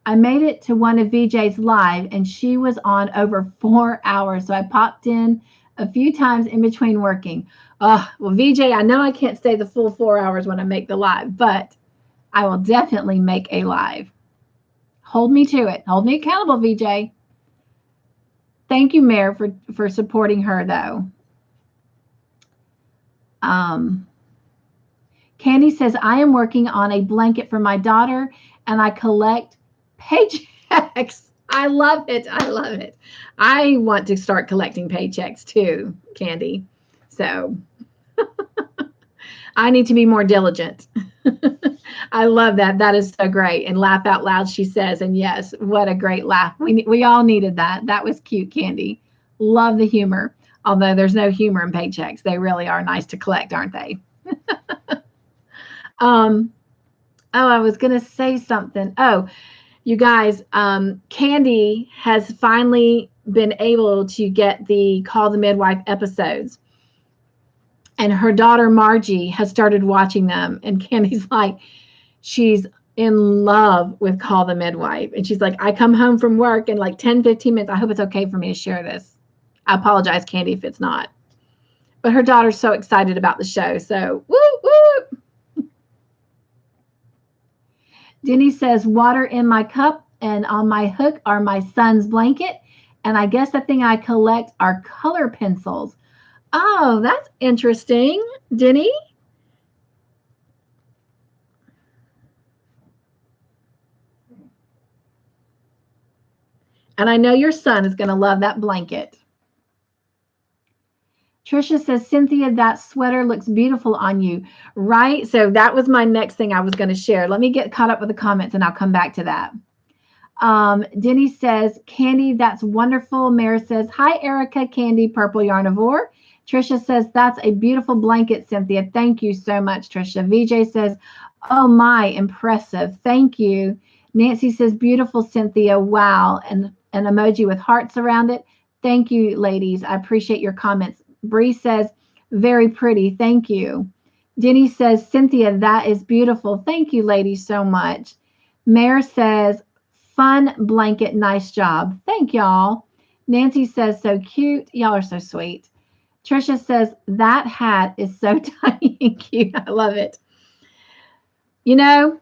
made it to one of VJ's live and she was on over 4 hours. So I popped in a few times in between working. Well, VJ, I know I can't stay the full 4 hours when I make the live, but I will definitely make a live. Hold me to it. Hold me accountable, VJ. Thank you, Mare, for supporting her, though. Candi says, I am working on a blanket for my daughter, and I collect paychecks. I love it. I love it. I want to start collecting paychecks too, Candi. So I need to be more diligent. I love that. That is so great. And laugh out loud, she says. And yes, what a great laugh. We all needed that. That was cute, Candi. Love the humor. Although there's no humor in paychecks. They really are nice to collect, aren't they? I was going to say something. Oh, you guys, Candi has finally been able to get the Call the Midwife episodes. And her daughter, Margie, has started watching them. And Candi's like, she's in love with Call the Midwife. And she's like, I come home from work in like 10, 15 minutes. I hope it's okay for me to share this. I apologize, Candi, if it's not. But her daughter's so excited about the show. So, woo, woo. Denny says, water in my cup and on my hook are my son's blanket. And I guess the thing I collect are color pencils. Oh, that's interesting, Denny. And I know your son is going to love that blanket. Trisha says, Cynthia, that sweater looks beautiful on you, right? So that was my next thing I was going to share. Let me get caught up with the comments and I'll come back to that. Denny says, Candi, that's wonderful. Mare says, hi, Erica, Candi, Purple Yarnivore. Trisha says, that's a beautiful blanket, Cynthia. Thank you so much, Trisha. VJ says, oh my, impressive. Thank you. Nancy says, beautiful, Cynthia. Wow. And an emoji with hearts around it. Thank you, ladies. I appreciate your comments. Bree says, very pretty. Thank you. Denny says, Cynthia, that is beautiful. Thank you, ladies, so much. Mare says, fun blanket. Nice job. Thank y'all. Nancy says, so cute. Y'all are so sweet. Trisha says, that hat is so tiny and cute. I love it. You know,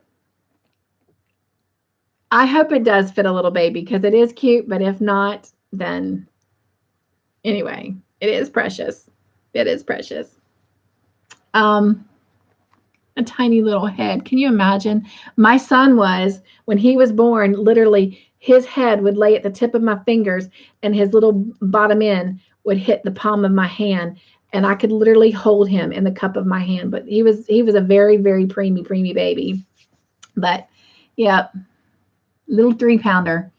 I hope it does fit a little baby because it is cute, but if not, then anyway, it is precious. It is precious. A tiny little head. Can you imagine? My son was, when he was born, literally his head would lay at the tip of my fingers and his little bottom end would hit the palm of my hand. And I could literally hold him in the cup of my hand. But he was a very, very preemie baby. But yeah, little 3-pounder,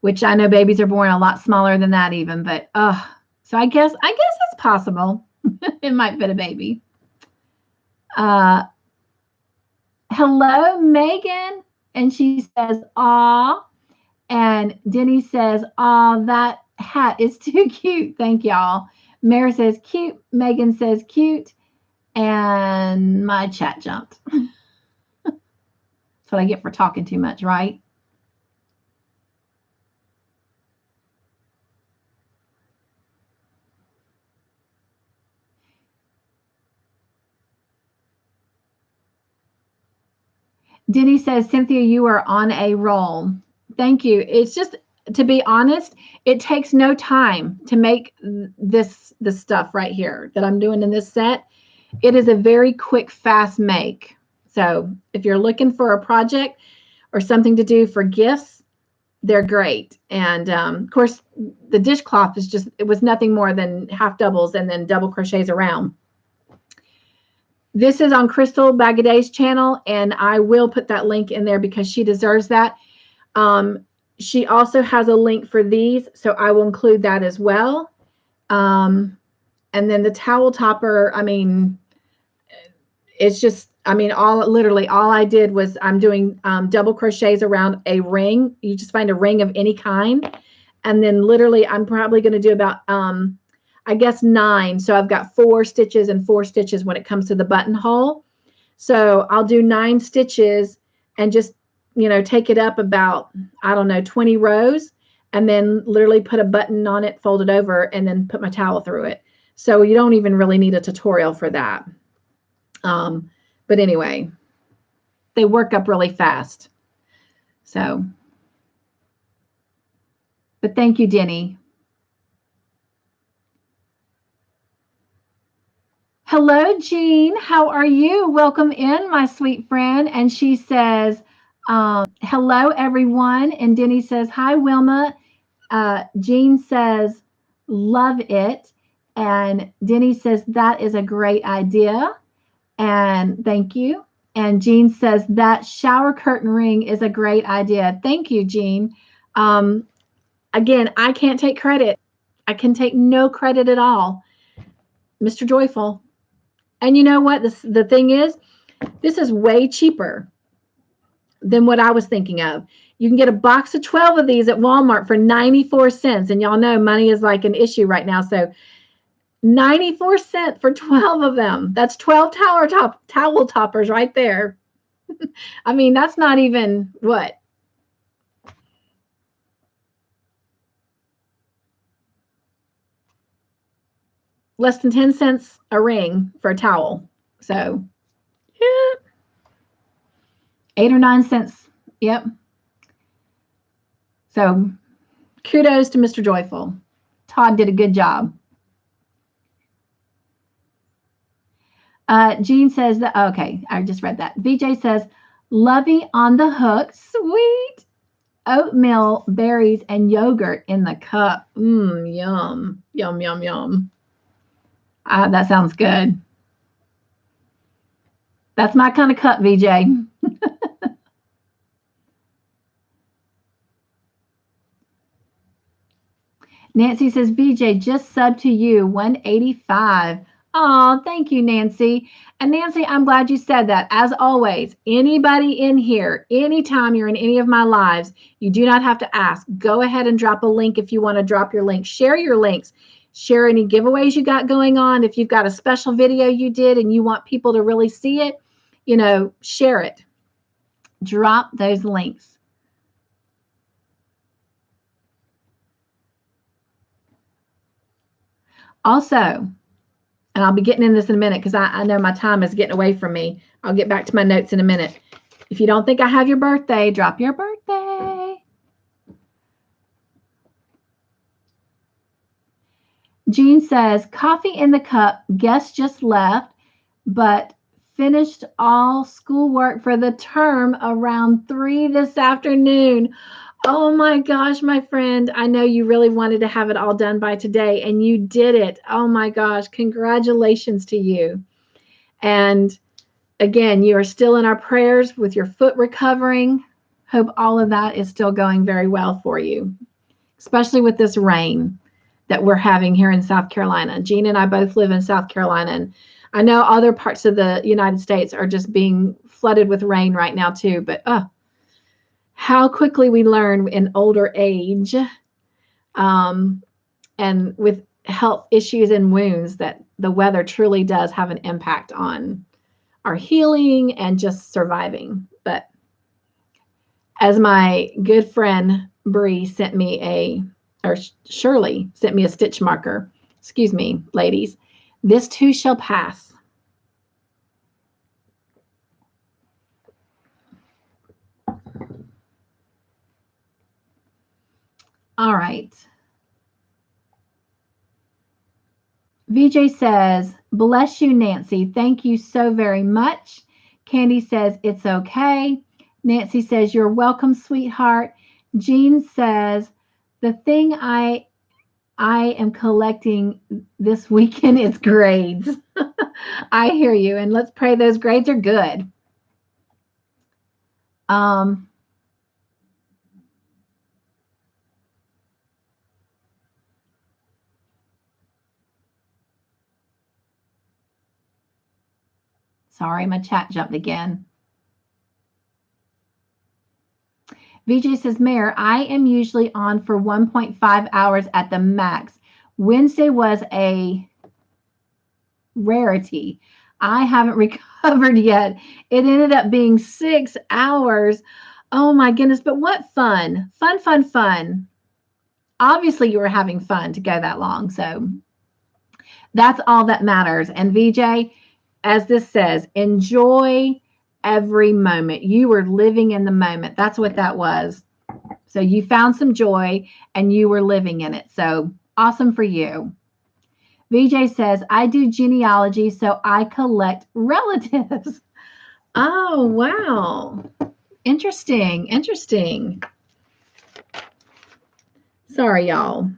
which I know babies are born a lot smaller than that even. But so I guess it's possible. It might fit a baby. Hello, Megan. And she says, aw. And Denny says, aw, that hat is too cute. Thank y'all. Mary says, cute. Megan says, cute. And my chat jumped. That's what I get for talking too much, right? Denny says, Cynthia, you are on a roll. Thank you. It's just, to be honest, it takes no time to make this stuff right here that I'm doing in this set. It is a very quick, fast make. So if you're looking for a project or something to do for gifts, they're great. And of course, the dishcloth is just, it was nothing more than half doubles and then double crochets around. This is on Crystal Bagaday's channel, and I will put that link in there because she deserves that. She also has a link for these, so I will include that as well. And then the towel topper, I mean, it's just, I mean, literally all I did was I'm doing double crochets around a ring. You just find a ring of any kind. And then literally I'm probably going to do about, I guess 9. So I've got 4 stitches and 4 stitches when it comes to the buttonhole. So I'll do 9 stitches and just, take it up about, I don't know, 20 rows, and then literally put a button on it, fold it over, and then put my towel through it. So you don't even really need a tutorial for that. But anyway, they work up really fast. So, but thank you, Denny. Hello, Jean. How are you? Welcome in, my sweet friend. And she says, hello, everyone. And Denny says, hi, Wilma. Jean says, love it. And Denny says, that is a great idea. And thank you. And Jean says, that shower curtain ring is a great idea. Thank you, Jean. Again, I can't take credit. I can take no credit at all. Mr. Joyful. And you know what? The thing is, this is way cheaper than what I was thinking of. You can get a box of 12 of these at Walmart for 94 cents. And y'all know money is like an issue right now. So 94 cents for 12 of them. That's 12 towel toppers right there. I mean, that's not even what? Less than 10 cents a ring for a towel. So, yeah. 8 or 9 cents. Yep. So, kudos to Mr. Joyful. Todd did a good job. Jean says that, okay, I just read that. VJ says, Lovey on the hook. Sweet. Oatmeal, berries, and yogurt in the cup. Yum. Yum, yum, yum. That sounds good. That's my kind of cup, VJ. Nancy says, VJ, just sub to you, 185. Oh, thank you, Nancy. And Nancy, I'm glad you said that. As always, anybody in here, anytime you're in any of my lives, you do not have to ask. Go ahead and drop a link if you want to drop your link. Share your links. Share any giveaways you got going on. If you've got a special video you did and you want people to really see it, share it. Drop those links. Also, and I'll be getting in this in a minute because I know my time is getting away from me. I'll get back to my notes in a minute. If you don't think I have your birthday, drop your birthday. Jean says, coffee in the cup. Guest just left, but finished all schoolwork for the term around 3 this afternoon. Oh my gosh, my friend. I know you really wanted to have it all done by today, and you did it. Oh my gosh. Congratulations to you. And again, you are still in our prayers with your foot recovering. Hope all of that is still going very well for you, especially with this rain that we're having here in South Carolina. Jean and I both live in South Carolina, and I know other parts of the United States are just being flooded with rain right now too, but how quickly we learn in older age and with health issues and wounds that the weather truly does have an impact on our healing and just surviving. But as my good friend Bree sent me Shirley sent me a stitch marker. Excuse me, ladies. This too shall pass. All right. VJ says, bless you, Nancy. Thank you so very much. Candi says, it's okay. Nancy says, you're welcome, sweetheart. Jean says, the thing I am collecting this weekend is grades. I hear you. And let's pray those grades are good. Sorry, my chat jumped again. VJ says, Mayor, I am usually on for 1.5 hours at the max. Wednesday was a rarity. I haven't recovered yet. It ended up being 6 hours. Oh my goodness, but what fun. Fun, fun, fun. Obviously, you were having fun to go that long. So that's all that matters. And VJ, as this says, enjoy every moment. You were living in the moment. That's what that was. So you found some joy and you were living in it. So awesome for you. VJ says, I do genealogy, so I collect relatives. Oh, wow. Interesting. Interesting. Sorry, y'all.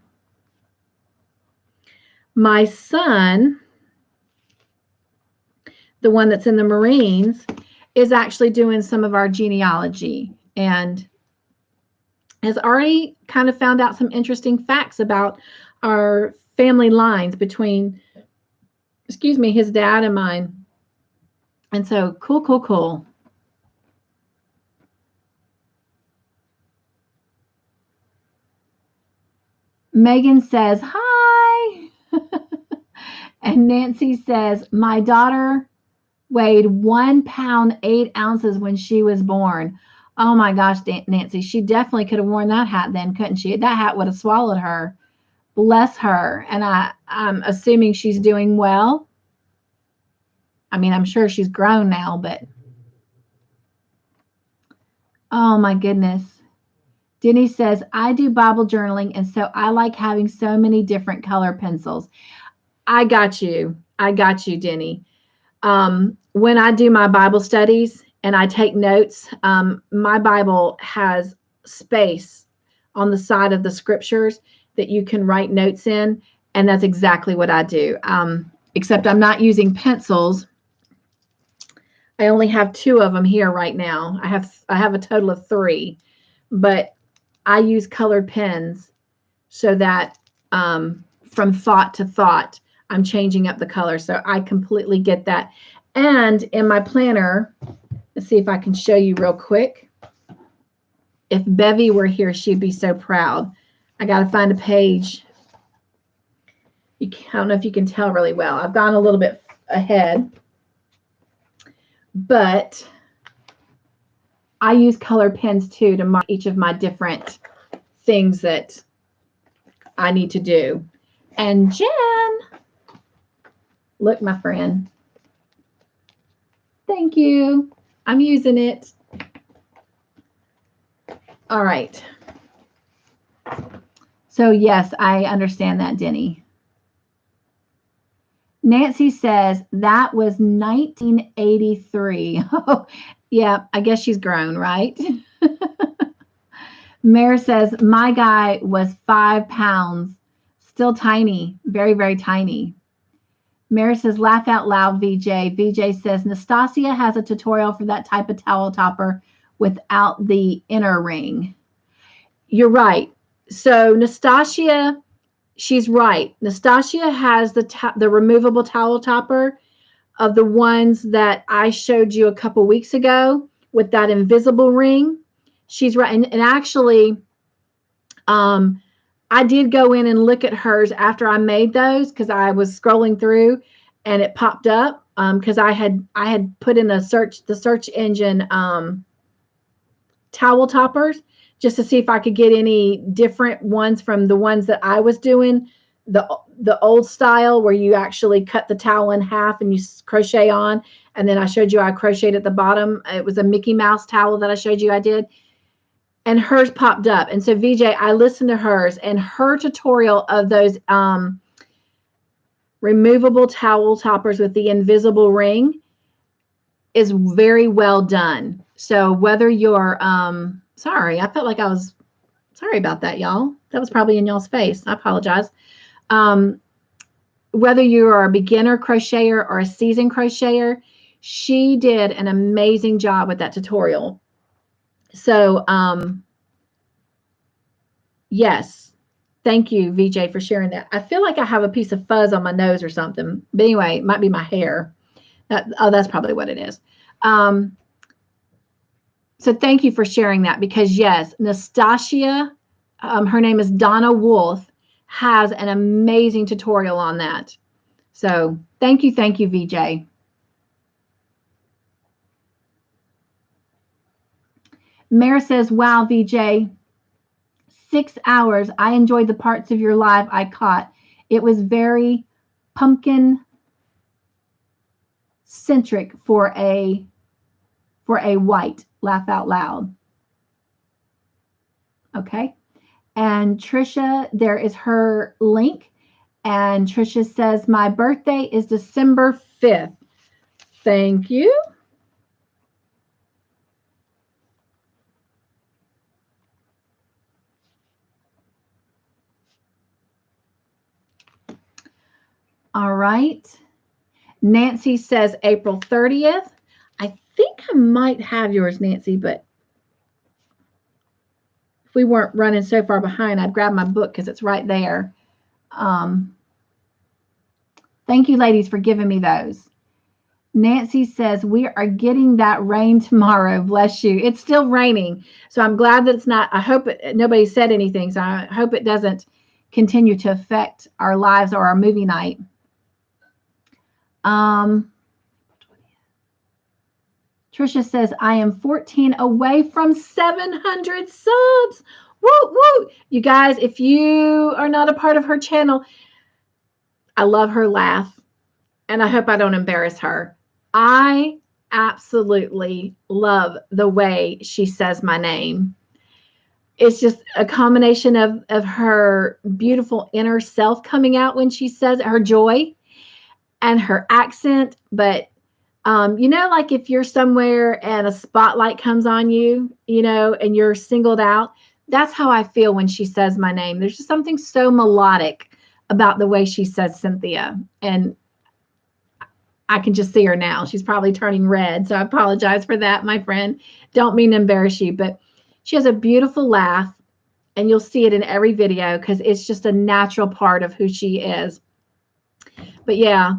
My son, the one that's in the Marines, is actually doing some of our genealogy and has already kind of found out some interesting facts about our family lines between, his dad and mine. And so cool, cool, cool. Megan says, hi. And Nancy says, my daughter weighed 1 pound, 8 ounces when she was born. Oh my gosh, Nancy, she definitely could have worn that hat then, couldn't she? That hat would have swallowed her. Bless her. And I'm assuming she's doing well. I mean, I'm sure she's grown now, but oh my goodness. Denny says, I do Bible journaling, and so I like having so many different color pencils. I got you. I got you, Denny. When I do my Bible studies and I take notes, my Bible has space on the side of the scriptures that you can write notes in, and that's exactly what I do. Except I'm not using pencils. I only have 2 of them here right now. I have a total of 3, but I use colored pens so that from thought to thought, I'm changing up the color. So I completely get that. And in my planner, let's see if I can show you real quick. If Bevy were here, she'd be so proud. I got to find a page. I don't know if you can tell really well. I've gone a little bit ahead. But I use color pens too to mark each of my different things that I need to do. And Jen, look, my friend. Thank you. I'm using it. All right. So yes, I understand that, Denny. Nancy says that was 1983. Oh, yeah, I guess she's grown, right? Mare says my guy was 5 pounds, still tiny, very, very tiny. Mare says laugh out loud, VJ. VJ says Naztazia has a tutorial for that type of towel topper without the inner ring. You're right. So Naztazia, she's right. Naztazia has the removable towel topper of the ones that I showed you a couple weeks ago with that invisible ring. She's right. And actually, I did go in and look at hers after I made those because I was scrolling through and it popped up because I had put in the search engine towel toppers just to see if I could get any different ones from the ones that I was doing, the old style where you actually cut the towel in half and you crochet on. And then I showed you I crocheted at the bottom. It was a Mickey Mouse towel that I showed you I did. And hers popped up. And so VJ, I listened to hers, and her tutorial of those removable towel toppers with the invisible ring is very well done. So whether you're, sorry, I felt like I was, sorry about that, y'all. That was probably in y'all's face. I apologize. Whether you are a beginner crocheter or a seasoned crocheter, she did an amazing job with that tutorial. So, yes, thank you, VJ, for sharing that. I feel like I have a piece of fuzz on my nose or something. But anyway, it might be my hair. That's probably what it is. So thank you for sharing that, because yes, Naztazia, her name is Donna Wolfe, has an amazing tutorial on that. So thank you, VJ. Mare says, wow, VJ, 6 hours. I enjoyed the parts of your live I caught. It was very pumpkin centric for a white. Laugh out loud. Okay. And Trisha, there is her link. And Trisha says, my birthday is December 5th. Thank you. All right. Nancy says April 30th. I think I might have yours, Nancy, but if we weren't running so far behind, I'd grab my book because it's right there. Thank you, ladies, for giving me those. Nancy says, we are getting that rain tomorrow. Bless you. It's still raining. So I'm glad that it's not, I hope nobody said anything. So I hope it doesn't continue to affect our lives or our movie night. Trisha says, I am 14 away from 700 subs. Woo, woo. You guys, if you are not a part of her channel, I love her laugh, and I hope I don't embarrass her. I absolutely love the way she says my name. It's just a combination of her beautiful inner self coming out when she says it, her joy and her accent. But you know, like if you're somewhere and a spotlight comes on you, you know, and you're singled out, that's how I feel when she says my name. There's just something so melodic about the way she says Cynthia. And I can just see her now. She's probably turning red. So I apologize for that, my friend. Don't mean to embarrass you, but she has a beautiful laugh, and you'll see it in every video because it's just a natural part of who she is. But yeah,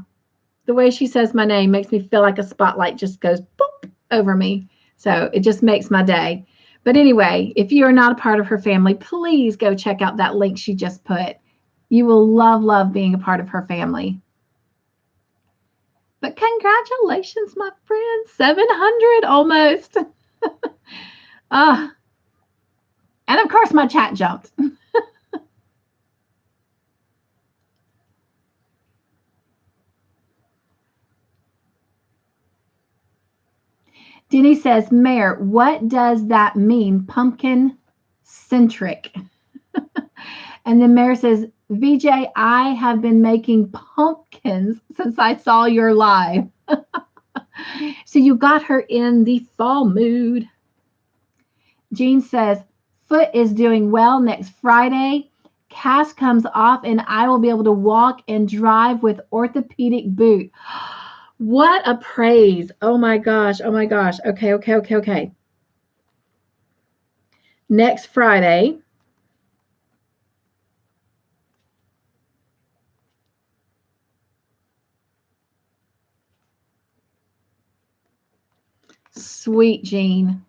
the way she says my name makes me feel like a spotlight just goes boop over me. So it just makes my day. But anyway, if you are not a part of her family, please go check out that link she just put. You will love being a part of her family. But congratulations, my friend. 700 almost. And of course, my chat jumped. Denny says, Mayor, what does that mean? Pumpkin centric. And then Mayor says, VJ, I have been making pumpkins since I saw your live. So you got her in the fall mood. Jean says, foot is doing well. Next Friday, cast comes off and I will be able to walk and drive with orthopedic boot. What a praise. Oh my gosh. Oh my gosh. Okay. Next Friday. Sweet, Jean.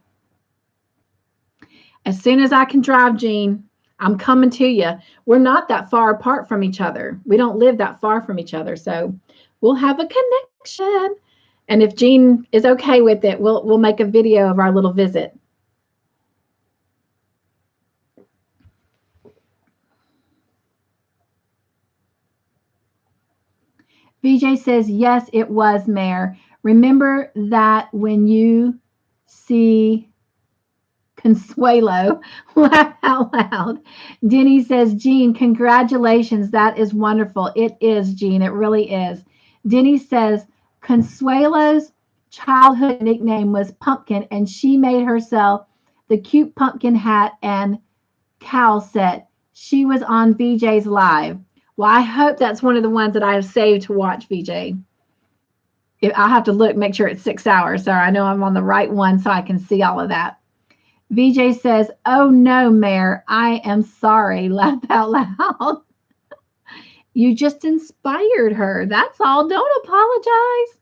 As soon as I can drive, Jean, I'm coming to you. We're not that far apart from each other. We don't live that far from each other. So we'll have a connection. And if Jean is okay with it, we'll make a video of our little visit. VJ says, yes, it was, Mayor. Remember that when you see Consuelo, laugh out loud. Denny says, Jean, congratulations. That is wonderful. It is, Jean. It really is. Denny says, Consuelo's childhood nickname was Pumpkin, and she made herself the cute pumpkin hat and cowl set. She was on VJ's live. Well, I hope that's one of the ones that I have saved to watch, VJ. I'll have to look, make sure it's 6 hours, so I know I'm on the right one so I can see all of that. VJ says, oh no, Mayor, I am sorry. Laugh out loud. You just inspired her. That's all. Don't apologize.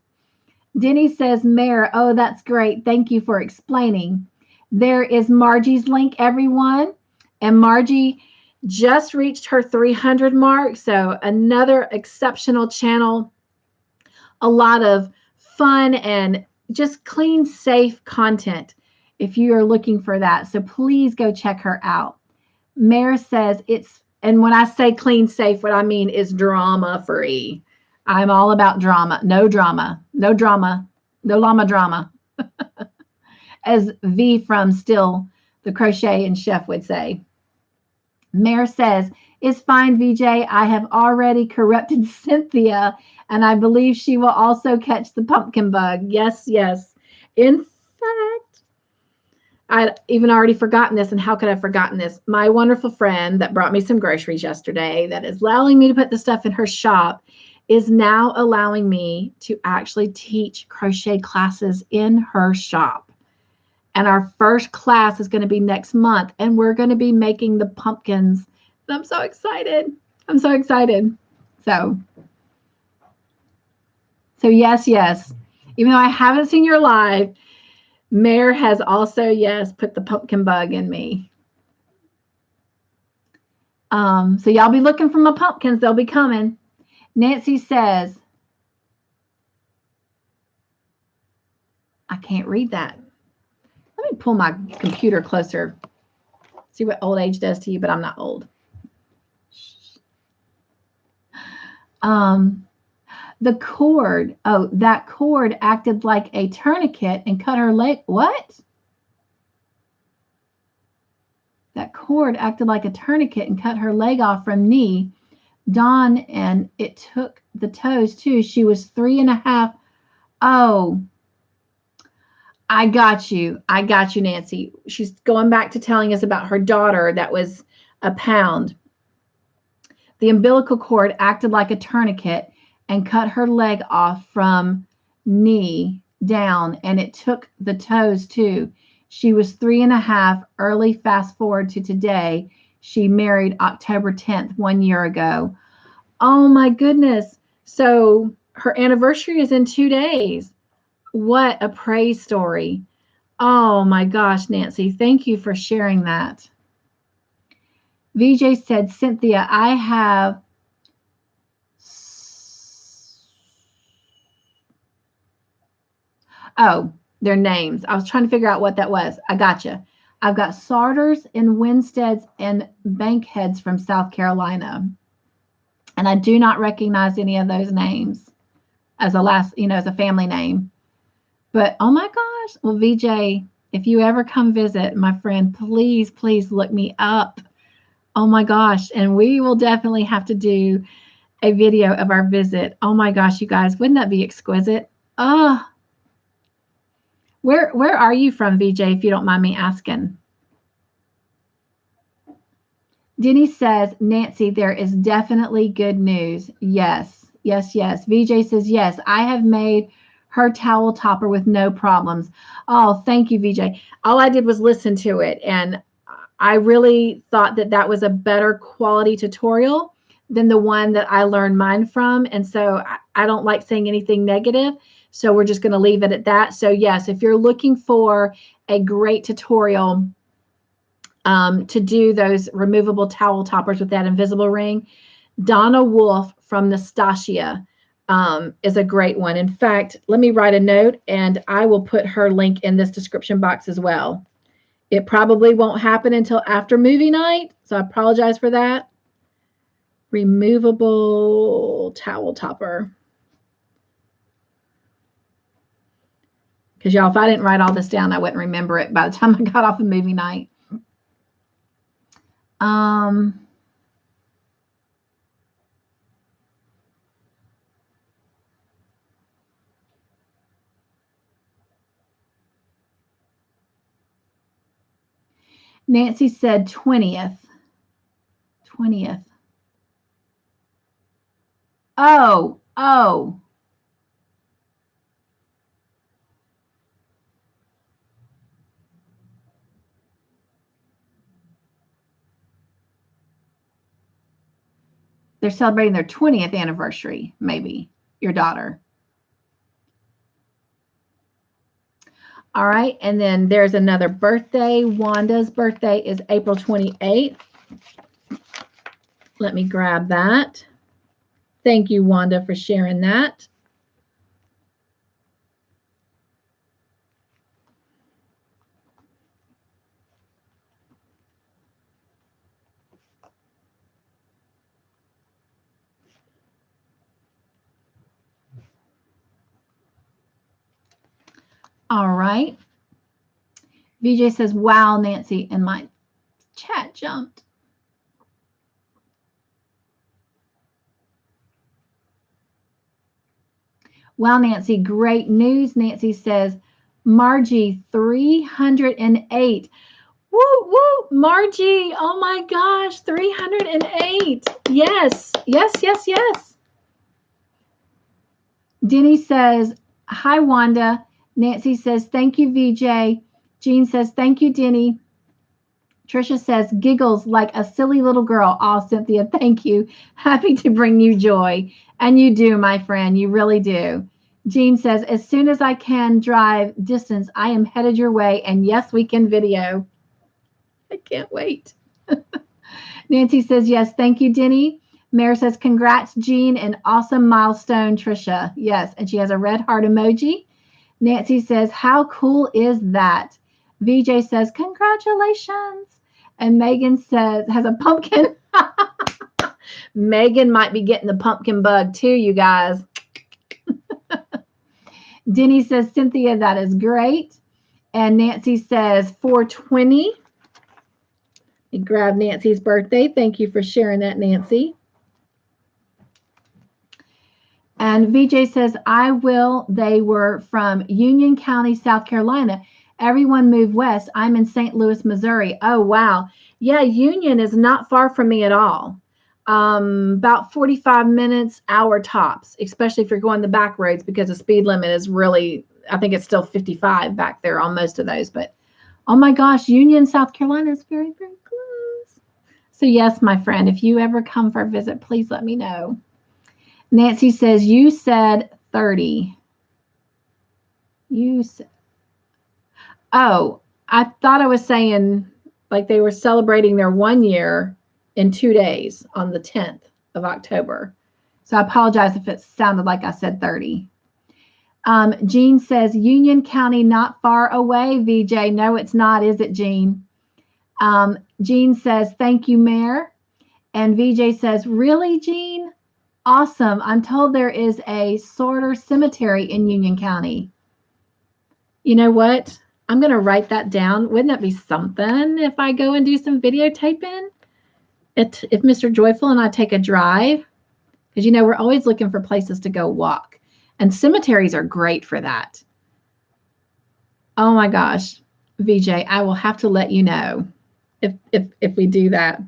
Denny says, Mayor, oh, that's great. Thank you for explaining. There is Margie's link, everyone. And Margie just reached her 300 mark. So another exceptional channel, a lot of fun and just clean, safe content if you are looking for that. So please go check her out. Mayor says it's, and when I say clean, safe, what I mean is drama free. I'm all about drama. No drama. No drama. No llama drama. As V from Still the Crochet and Chef would say. Mayor says, it's fine, VJ. I have already corrupted Cynthia, and I believe she will also catch the pumpkin bug. Yes, yes. In fact, I'd even already forgotten this, and how could I have forgotten this? My wonderful friend that brought me some groceries yesterday, that is allowing me to put the stuff in her shop, is now allowing me to actually teach crochet classes in her shop. And our first class is going to be next month, and we're going to be making the pumpkins. And I'm so excited. I'm so excited. So yes, yes. Even though I haven't seen your live, Mayor has also, yes, put the pumpkin bug in me. So y'all be looking for my pumpkins. They'll be coming. Nancy says, I can't read that. Let me pull my computer closer. See what old age does to you, but I'm not old. The cord, oh, that cord acted like a tourniquet and cut her leg. What? That cord acted like a tourniquet and cut her leg off from knee. Dawn, and it took the toes too. She was 3.5. Oh, I got you. I got you, Nancy. She's going back to telling us about her daughter that was a pound. The umbilical cord acted like a tourniquet and cut her leg off from knee down, and it took the toes too. She was 3.5. Early fast forward to today. She married October 10th, 1 year ago. Oh my goodness. So her anniversary is in 2 days. What a praise story. Oh my gosh, Nancy. Thank you for sharing that. VJ said, Cynthia, I have their names. I was trying to figure out what that was. I gotcha. I've got Sarders and Winsteads and Bankheads from South Carolina. And I do not recognize any of those names as as a family name. But oh my gosh. Well, VJ, if you ever come visit, my friend, please, please look me up. Oh my gosh. And we will definitely have to do a video of our visit. Oh my gosh, you guys, wouldn't that be exquisite? Oh, where are you from, VJ, if you don't mind me asking? Denny says, Nancy, there is definitely good news. Yes, yes, yes. VJ says, yes, I have made her towel topper with no problems. Oh, thank you, VJ. All I did was listen to it, and I really thought that that was a better quality tutorial than the one that I learned mine from. And so I don't like saying anything negative. So we're just going to leave it at that. So yes, if you're looking for a great tutorial to do those removable towel toppers with that invisible ring, Donna Wolfe from Naztazia is a great one. In fact, let me write a note and I will put her link in this description box as well. It probably won't happen until after movie night, so I apologize for that. Removable towel topper. Because y'all, if I didn't write all this down, I wouldn't remember it by the time I got off of movie night. Nancy said 20th. 20th. Oh. They're celebrating their 20th anniversary, maybe, your daughter. All right. And then there's another birthday. Wanda's birthday is April 28th. Let me grab that. Thank you, Wanda, for sharing that. All right. VJ says, wow, Nancy, and my chat jumped. Wow, Nancy, great news. Nancy says, Margie, 308. Woo, woo, Margie. Oh my gosh, 308. Yes, yes, yes, yes. Denny says, hi, Wanda. Nancy says, thank you, VJ. Jean says, thank you, Denny. Trisha says, giggles like a silly little girl. Oh, Cynthia, thank you. Happy to bring you joy. And you do, my friend. You really do. Jean says, as soon as I can drive distance, I am headed your way. And yes, we can video. I can't wait. Nancy says, yes, thank you, Denny. Mare says, congrats, Jean, an awesome milestone, Trisha. Yes, and she has a red heart emoji. Nancy says, how cool is that? VJ says, congratulations. And Megan says, has a pumpkin. Megan might be getting the pumpkin bug too, you guys. Denny says, Cynthia, that is great. And Nancy says, 420. You grab Nancy's birthday. Thank you for sharing that, Nancy. And VJ says, I will. They were from Union County, South Carolina. Everyone moved west. I'm in St. Louis, Missouri. Oh, wow. Yeah, Union is not far from me at all. About 45 minutes, hour tops, especially if you're going the back roads, because the speed limit is really, I think it's still 55 back there on most of those. But oh my gosh, Union, South Carolina is very, very close. So yes, my friend, if you ever come for a visit, please let me know. Nancy says, you said 30. You said, oh, I thought I was saying like they were celebrating their 1 year in 2 days on the 10th of October. So I apologize if it sounded like I said 30. Jean says, Union County not far away, VJ. No, it's not, is it, Jean? Jean says, thank you, Mayor. And VJ says, really, Jean? Awesome. I'm told there is a Sorter Cemetery in Union County. You know what? I'm going to write that down. Wouldn't that be something if I go and do some videotaping? If Mr. Joyful and I take a drive, because, you know, we're always looking for places to go walk. And cemeteries are great for that. Oh, my gosh. VJ, I will have to let you know if we do that. Let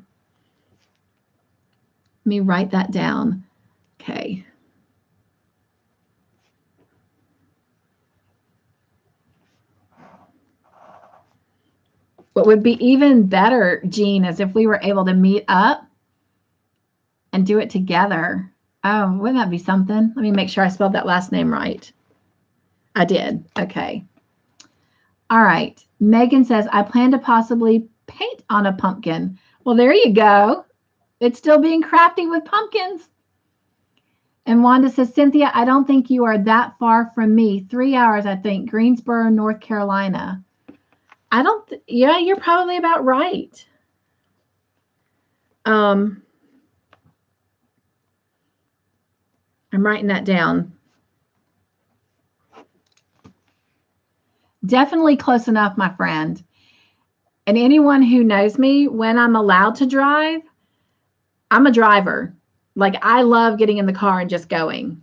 me write that down. Okay. What would be even better, Jean, is if we were able to meet up and do it together. Oh, wouldn't that be something? Let me make sure I spelled that last name right. I did. Okay. All right. Megan says, I plan to possibly paint on a pumpkin. Well, there you go. It's still being crafty with pumpkins. And Wanda says, Cynthia, I don't think you are that far from me. 3 hours, I think. Greensboro, North Carolina. I don't, yeah, you're probably about right. I'm writing that down. Definitely close enough, my friend. And anyone who knows me, when I'm allowed to drive, I'm a driver. Like, I love getting in the car and just going.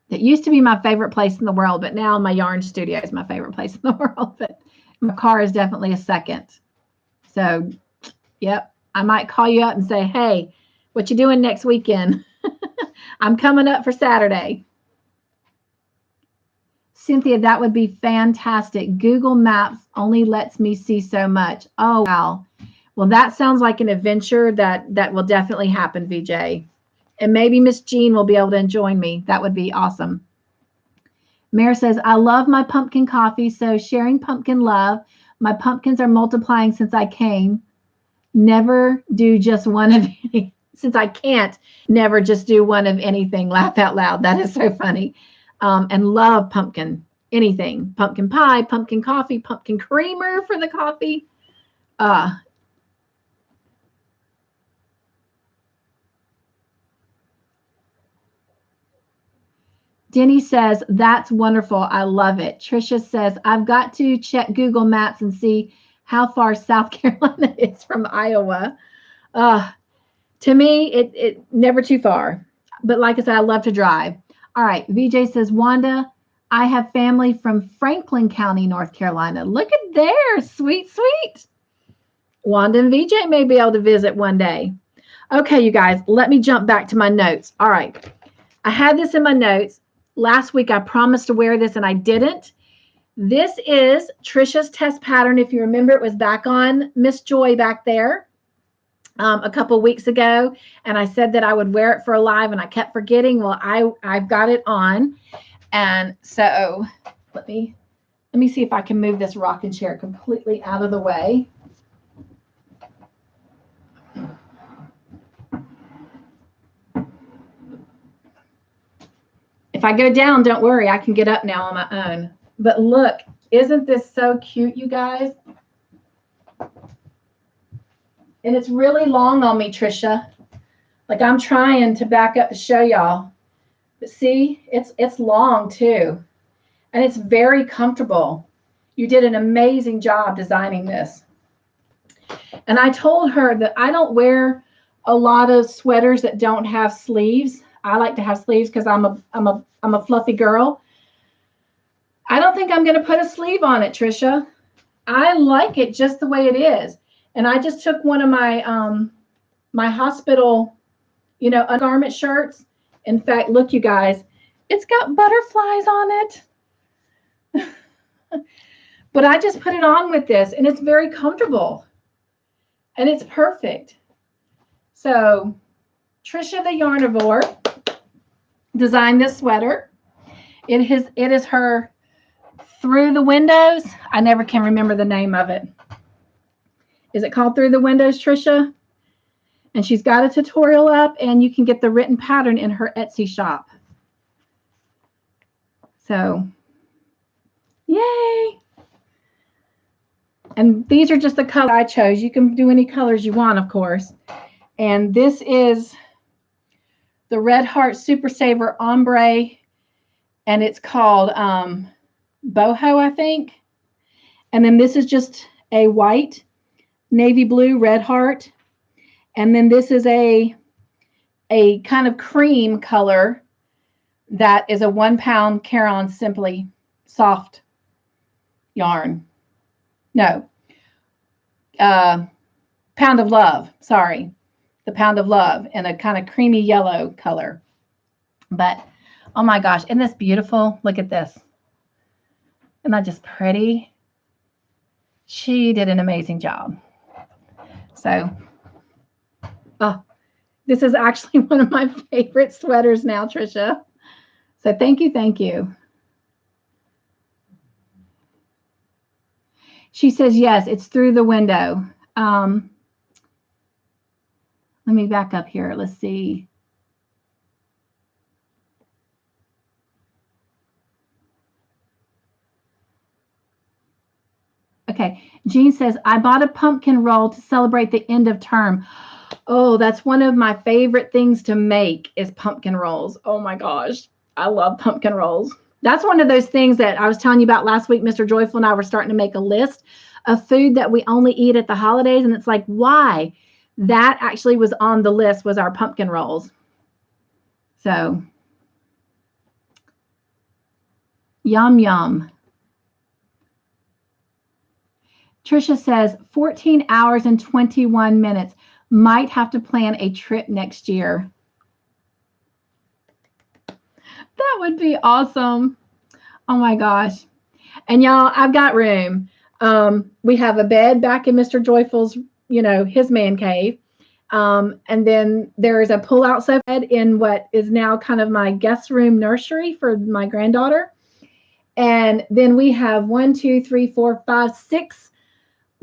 It used to be my favorite place in the world, but now my yarn studio is my favorite place in the world. But my car is definitely a second. So, yep, I might call you up and say, hey, what you doing next weekend? I'm coming up for Saturday. Cynthia, that would be fantastic. Google Maps only lets me see so much. Oh, wow. Well, that sounds like an adventure that will definitely happen, VJ. And maybe Miss Jean will be able to join me. That would be awesome. Mare says, I love my pumpkin coffee, so sharing pumpkin love. My pumpkins are multiplying since I came. Never do just one of any. Since I can't never just do one of anything. Laugh out loud. That is so funny. And love pumpkin. Anything. Pumpkin pie, pumpkin coffee, pumpkin creamer for the coffee. Denny says, that's wonderful. I love it. Trisha says, I've got to check Google Maps and see how far South Carolina is from Iowa. To me, it never too far. But like I said, I love to drive. All right. VJ says, Wanda, I have family from Franklin County, North Carolina. Look at there. Sweet, sweet. Wanda and VJ may be able to visit one day. Okay, you guys, let me jump back to my notes. All right. I had this in my notes. Last week, I promised to wear this and I didn't. This is Trisha's test pattern. If you remember, it was back on Miss Joy back there a couple weeks ago. And I said that I would wear it for a live and I kept forgetting. Well, I've got it on. And so let me see if I can move this rocking chair completely out of the way. If I go down, don't worry, I can get up now on my own. But look, isn't this so cute, you guys? And it's really long on me, Trisha. Like I'm trying to back up to show y'all. But see, it's long too. And it's very comfortable. You did an amazing job designing this. And I told her that I don't wear a lot of sweaters that don't have sleeves. I like to have sleeves because I'm a fluffy girl. I don't think I'm going to put a sleeve on it, Trisha. I like it just the way it is. And I just took one of my my hospital, undergarment shirts. In fact, look, you guys, it's got butterflies on it. But I just put it on with this, and it's very comfortable. And it's perfect. So Trisha the Yarnivore designed this sweater. It is her Through the Windows. I never can remember the name of it. Is it called Through the Windows, Trisha? And she's got a tutorial up, and you can get the written pattern in her Etsy shop. So, yay! And these are just the colors I chose. You can do any colors you want, of course. And this is the Red Heart Super Saver Ombre, and it's called Boho, I think. And then this is just a white, navy blue Red Heart. And then this is a kind of cream color that is a 1 pound Caron Simply soft yarn. No, Pound of Love. Sorry, the Pound of Love in a kind of creamy yellow color. But oh my gosh, isn't this beautiful? Look at this. Isn't that just pretty? She did an amazing job. So, this is actually one of my favorite sweaters now, Trisha. So thank you, thank you. She says, yes, it's Through the Window. Let me back up here. Let's see. Okay, Jean says, I bought a pumpkin roll to celebrate the end of term. Oh, that's one of my favorite things to make is pumpkin rolls. Oh my gosh, I love pumpkin rolls. That's one of those things that I was telling you about last week. Mr. Joyful and I were starting to make a list of food that we only eat at the holidays. And it's like, why? That actually was on the list, was our pumpkin rolls. So, yum, yum. Trisha says 14 hours and 21 minutes. Might have to plan a trip next year. That would be awesome. Oh my gosh. And y'all, I've got room. We have a bed back in Mr. Joyful's, his man cave. And then there is a pull-out sofa bed in what is now kind of my guest room nursery for my granddaughter. And then we have 1, 2, 3, 4, 5, 6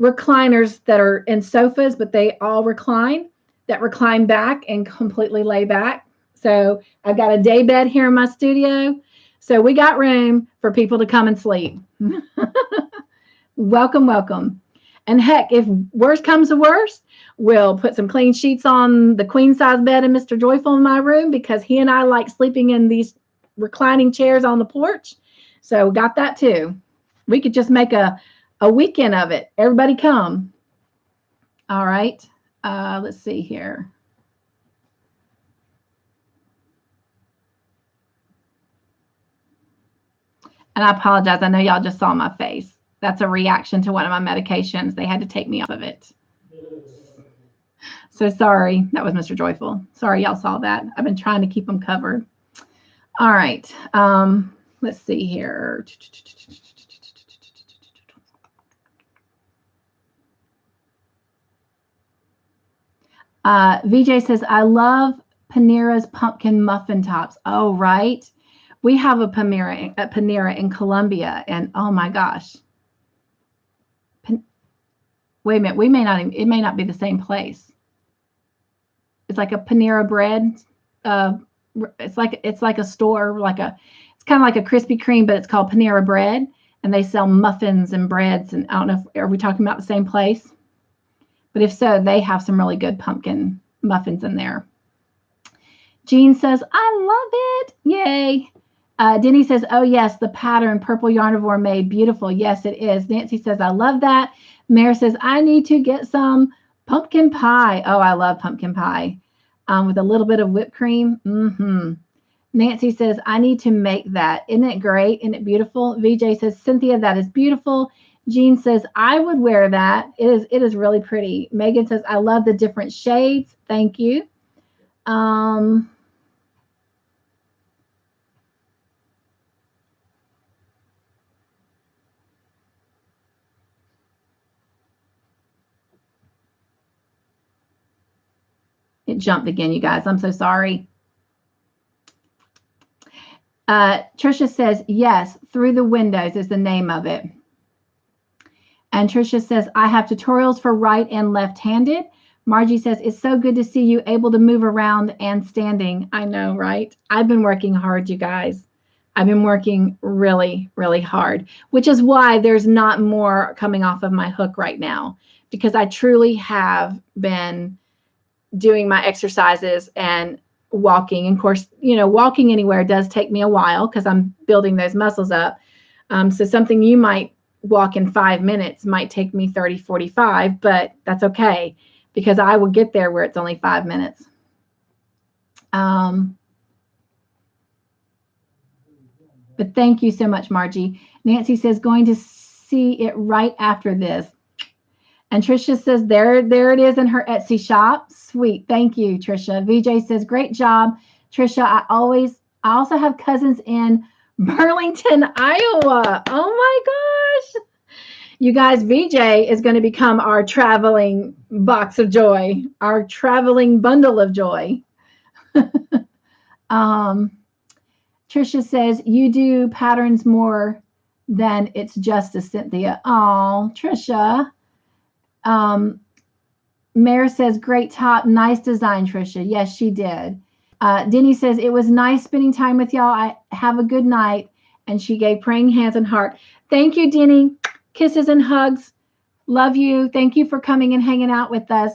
recliners that are in sofas, but they all recline, that recline back and completely lay back. So I've got a day bed here in my studio. So we got room for people to come and sleep. Welcome, welcome. And heck, if worst comes to worst, we'll put some clean sheets on the queen size bed in Mr. Joyful in my room because he and I like sleeping in these reclining chairs on the porch. So got that too. We could just make a weekend of it. Everybody come. All right. Let's see here. And I apologize. I know y'all just saw my face. That's a reaction to one of my medications. They had to take me off of it. So sorry. That was Mr. Joyful. Sorry y'all saw that. I've been trying to keep them covered. All right. Let's see here. VJ says, I love Panera's pumpkin muffin tops. Oh, right. We have a Panera in Columbia, and oh my gosh. Wait a minute. It may not be the same place. It's like a Panera bread. It's like a store, it's kind of like a Krispy Kreme, but it's called Panera Bread, and they sell muffins and breads. And I don't know are we talking about the same place? But if so, they have some really good pumpkin muffins in there. Jean says, I love it. Yay. Denny says, oh, yes, the pattern Purple Yarnivore made. Beautiful. Yes, it is. Nancy says, I love that. Mare says, I need to get some pumpkin pie. Oh, I love pumpkin pie with a little bit of whipped cream. Nancy says, I need to make that. Isn't it great? Isn't it beautiful? VJ says, Cynthia, that is beautiful. Jean says, I would wear that. It is really pretty. Megan says, I love the different shades. Thank you. It jumped again, you guys. I'm so sorry. Trisha says, yes, Through the Windows is the name of it. And Trisha says, I have tutorials for right and left-handed. Margie says, it's so good to see you able to move around and standing. I know, right? I've been working hard, you guys. I've been working really, really hard, which is why there's not more coming off of my hook right now, because I truly have been doing my exercises and walking. And of course, walking anywhere does take me a while because I'm building those muscles up. So something you might walk in 5 minutes might take me 30, 45, but that's okay because I will get there where it's only 5 minutes. But thank you so much, Margie. Nancy says, going to see it right after this. And Trisha says, there it is in her Etsy shop. Sweet. Thank you, Trisha. VJ says, great job, Trisha. I also have cousins in Burlington, Iowa. Oh my gosh. You guys, VJ is going to become our traveling box of joy, our traveling bundle of joy. Trisha says, you do patterns more than it's justice, Cynthia. Oh, Trisha. Mare says, great top, nice design, Trisha. Yes, she did. Denny says, it was nice spending time with y'all. I have a good night. And she gave praying hands and heart. Thank you, Denny. Kisses and hugs. Love you. Thank you for coming and hanging out with us.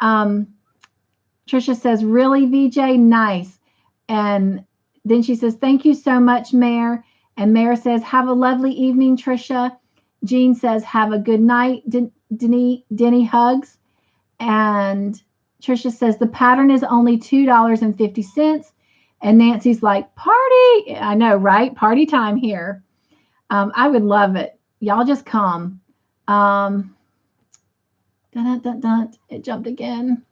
Trisha says, really, VJ? Nice. And then she says, thank you so much, Mare. And Mare says, have a lovely evening, Trisha. Jean says, have a good night. Denny hugs. And Trisha says, the pattern is only $2.50. And Nancy's like, party. I know, right? Party time here. I would love it. Y'all just come. Dun, dun, dun, dun. It jumped again.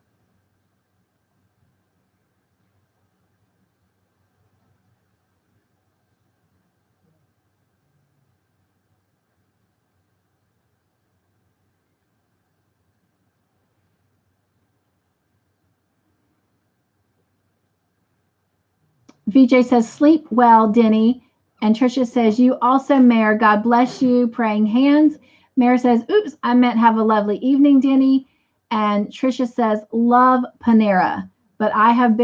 VJ says, sleep well, Denny, And Trisha says, you also, Mayor. God bless you. Praying hands. Mayor says, oops, I meant have a lovely evening, Denny. And Trisha says, love Panera, but I haven't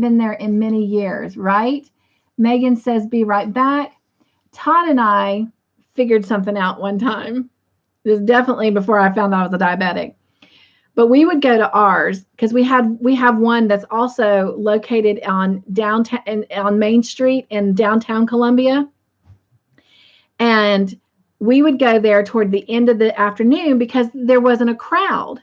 been there in many years, right? Megan says, be right back. Todd and I figured something out one time. This is definitely before I found out I was a diabetic. But we would go to ours because we have one that's also located on downtown and on Main Street in downtown Columbia. And we would go there toward the end of the afternoon because there wasn't a crowd.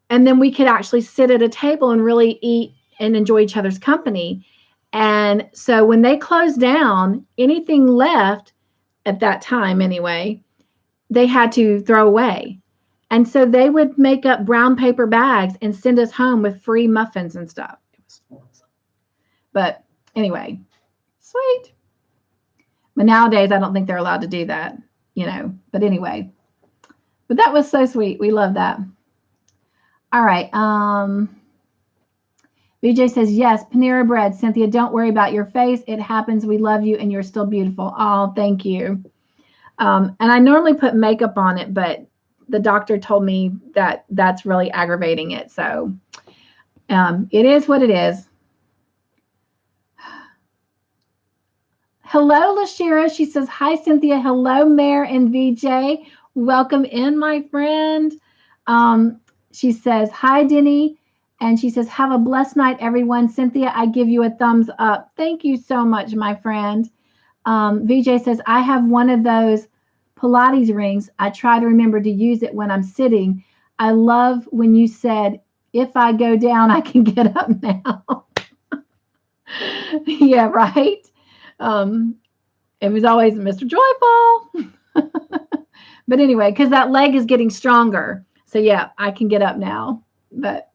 And then we could actually sit at a table and really eat and enjoy each other's company. And so when they closed down, anything left at that time anyway, they had to throw away. And so they would make up brown paper bags and send us home with free muffins and stuff. But anyway, sweet. But nowadays, I don't think they're allowed to do that, But anyway, but that was so sweet. We love that. All right. BJ says, yes, Panera bread. Cynthia, don't worry about your face. It happens. We love you, and you're still beautiful. Oh, thank you. And I normally put makeup on it, but the doctor told me that that's really aggravating it. So it is what it is. Hello, Lashira. She says, hi, Cynthia. Hello, Mayor and VJ. Welcome in, my friend. She says, hi, Denny. And she says, have a blessed night, everyone. Cynthia, I give you a thumbs up. Thank you so much, my friend. VJ says, I have one of those Pilates rings. I try to remember to use it when I'm sitting. I love when you said, if I go down, I can get up now. Yeah, right. It was always Mr. Joyful. But anyway, because that leg is getting stronger. So yeah, I can get up now. But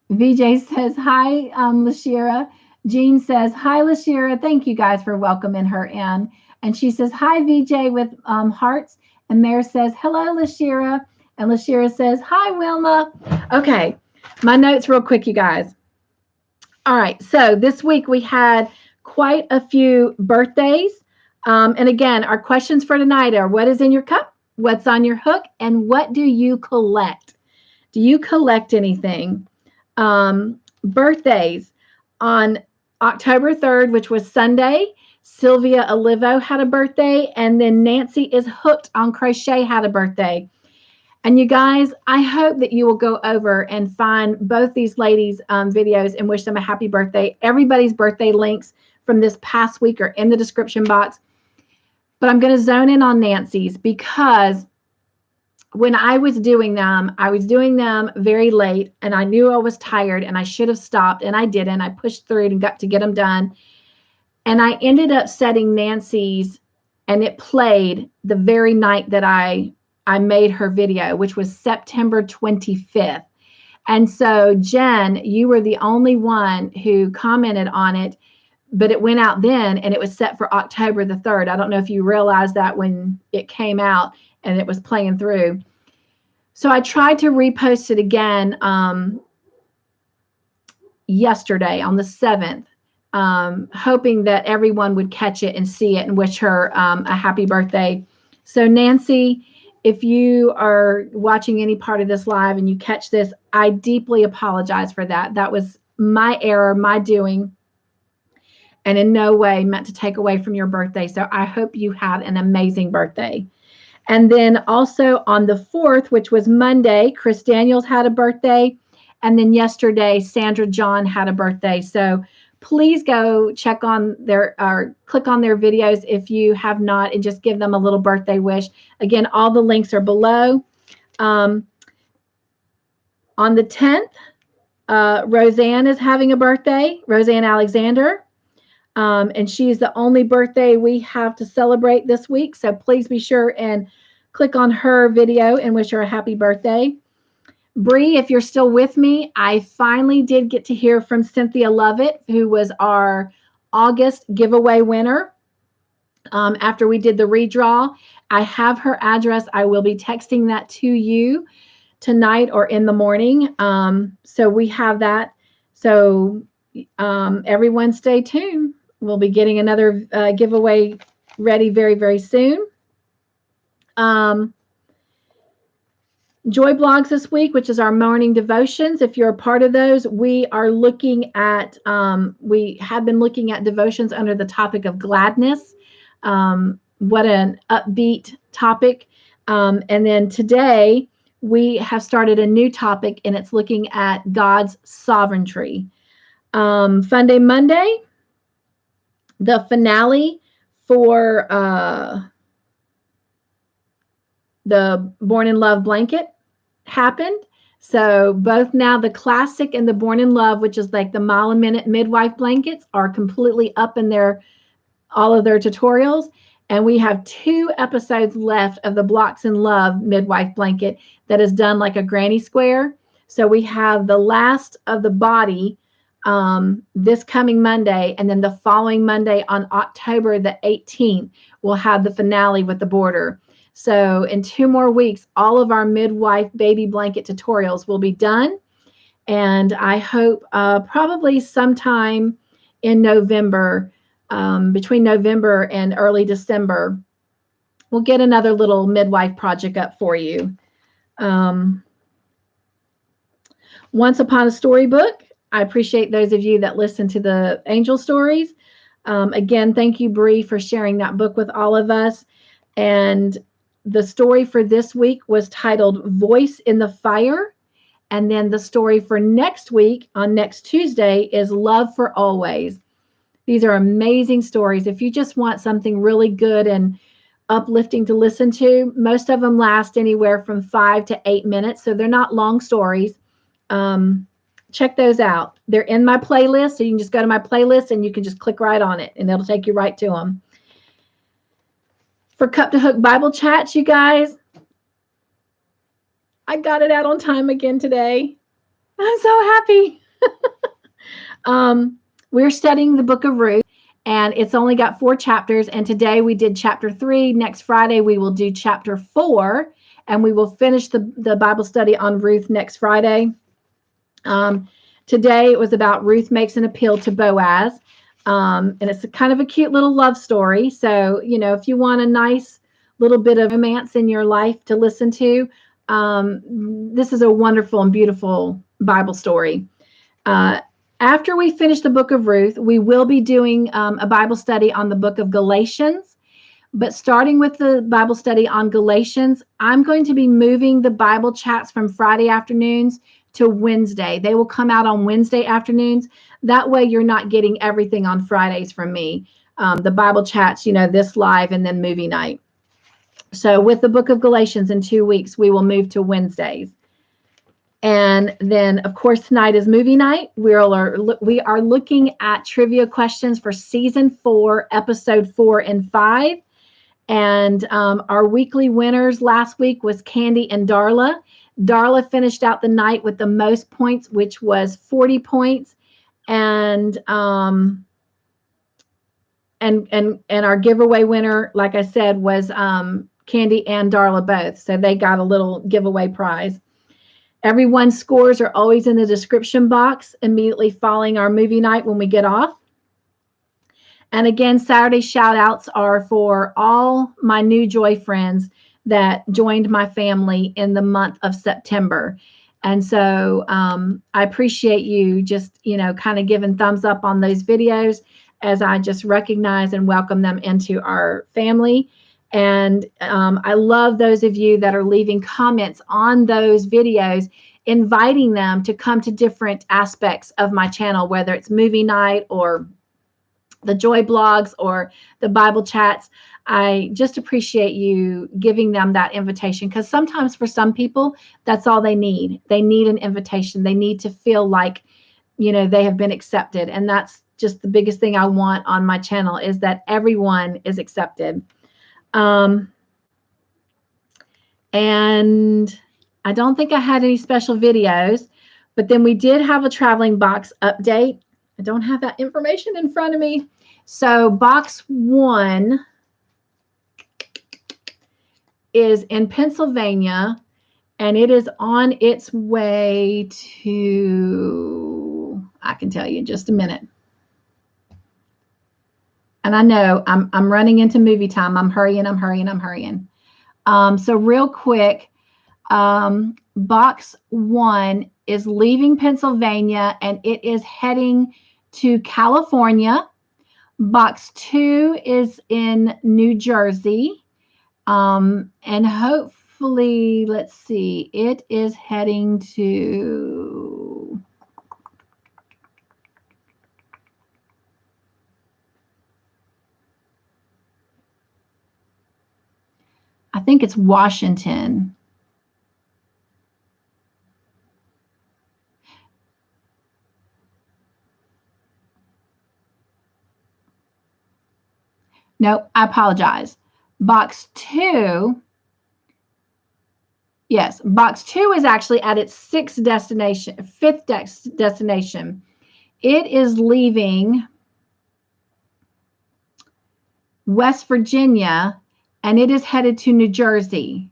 VJ says, hi, Lashira. Jean says, hi, Lashira. Thank you guys for welcoming her in. And she says, hi, VJ with hearts. And Mayor says, hello, Lashira. And Lashira says, hi, Wilma. Okay, my notes real quick, you guys. All right, so this week we had quite a few birthdays. And again, our questions for tonight are, what is in your cup? What's on your hook? And what do you collect? Do you collect anything? Birthdays on October 3rd, which was Sunday, Sylvia Olivo had a birthday, and then Nancy is hooked on crochet had a birthday. And you guys, I hope that you will go over and find both these ladies' videos and wish them a happy birthday. Everybody's birthday links from this past week are in the description box. But I'm going to zone in on Nancy's because when I was doing them very late, and I knew I was tired and I should have stopped, and I didn't. I pushed through and got to get them done. And I ended up setting Nancy's, and it played the very night that I made her video, which was September 25th. And so, Jen, you were the only one who commented on it, but it went out then, and it was set for October the 3rd. I don't know if you realized that when it came out and it was playing through. So I tried to repost it again yesterday on the 7th, hoping that everyone would catch it and see it and wish her a happy birthday. So Nancy, if you are watching any part of this live and you catch this, I deeply apologize for that. That was my error, my doing, and in no way meant to take away from your birthday. So I hope you have an amazing birthday. And then also on the 4th, which was Monday, Chris Daniels had a birthday. And then yesterday, Sandra John had a birthday. So please go check on or click on their videos if you have not, and just give them a little birthday wish. Again, all the links are below. On the 10th, Roseanne is having a birthday, Roseanne Alexander. And she's the only birthday we have to celebrate this week. So please be sure and click on her video and wish her a happy birthday. Bree, if you're still with me, I finally did get to hear from Cynthia Lovett, who was our August giveaway winner. After we did the redraw, I have her address. I will be texting that to you tonight or in the morning. So we have that. So everyone stay tuned. We'll be getting another giveaway ready very, very soon. Joy blogs this week, which is our morning devotions. If you're a part of those, we are looking at, we have been looking at devotions under the topic of gladness. What an upbeat topic. And then today we have started a new topic, and it's looking at God's sovereignty. Fun Day Monday, the finale for the Born in Love blanket happened. So both now the classic and the Born in Love, which is like the mile a minute midwife blankets, are completely up in all of their tutorials. And we have 2 episodes left of the Blocks in Love midwife blanket that is done like a granny square. So we have the last of the body this coming Monday, and then the following Monday on October the 18th, we'll have the finale with the border. So in 2 more weeks, all of our midwife baby blanket tutorials will be done. And I hope probably sometime in November, between November and early December, we'll get another little midwife project up for you. Once Upon a Storybook. I appreciate those of you that listen to the angel stories. Again, thank you, Bree, for sharing that book with all of us. And the story for this week was titled Voice in the Fire. And then the story for next week, on next Tuesday, is Love for Always. These are amazing stories. If you just want something really good and uplifting to listen to, most of them last anywhere from 5 to 8 minutes. So they're not long stories. Check those out. They're in my playlist. So you can just go to my playlist and you can just click right on it and it'll take you right to them. For Cup2Hook Bible Chats, you guys, I got it out on time again today. I'm so happy. We're studying the book of Ruth, and it's only got 4 chapters. And today we did chapter 3. Next Friday, we will do chapter 4, and we will finish the Bible study on Ruth next Friday. Today it was about Ruth makes an appeal to Boaz. And it's kind of a cute little love story. So, if you want a nice little bit of romance in your life to listen to, this is a wonderful and beautiful Bible story. After we finish the book of Ruth, we will be doing a Bible study on the book of Galatians. But starting with the Bible study on Galatians, I'm going to be moving the Bible chats from Friday afternoons to Wednesday. They will come out on Wednesday afternoons. That way you're not getting everything on Fridays from me. The Bible chats, this live and then movie night. So with the book of Galatians in 2 weeks, we will move to Wednesdays. And then, of course, tonight is movie night. We are looking at trivia questions for season 4, episode 4 and 5. And our weekly winners last week was Candi and Darla. Darla finished out the night with the most points, which was 40 points. And our giveaway winner, like I said, was Candi and Darla both. So they got a little giveaway prize. Everyone's scores are always in the description box immediately following our movie night when we get off. And again, Saturday shout outs are for all my new Joy friends that joined my family in the month of September. And so I appreciate you just, kind of giving thumbs up on those videos as I just recognize and welcome them into our family. And I love those of you that are leaving comments on those videos, inviting them to come to different aspects of my channel, whether it's movie night or the Joy blogs or the Bible chats. I just appreciate you giving them that invitation, because sometimes for some people, that's all they need. They need an invitation. They need to feel like, they have been accepted. And that's just the biggest thing I want on my channel, is that everyone is accepted. And I don't think I had any special videos, but then we did have a traveling box update. I don't have that information in front of me. So box 1 is in Pennsylvania, and it is on its way to, I can tell you in just a minute. And I know I'm running into movie time. I'm hurrying. So real quick, box 1 is leaving Pennsylvania and it is heading to California. Box 2 is in New Jersey. And hopefully, let's see, it is heading to, I think it's Washington. No, I apologize. Box 2, yes, box 2 is actually at its fifth destination. It is leaving West Virginia and it is headed to New Jersey.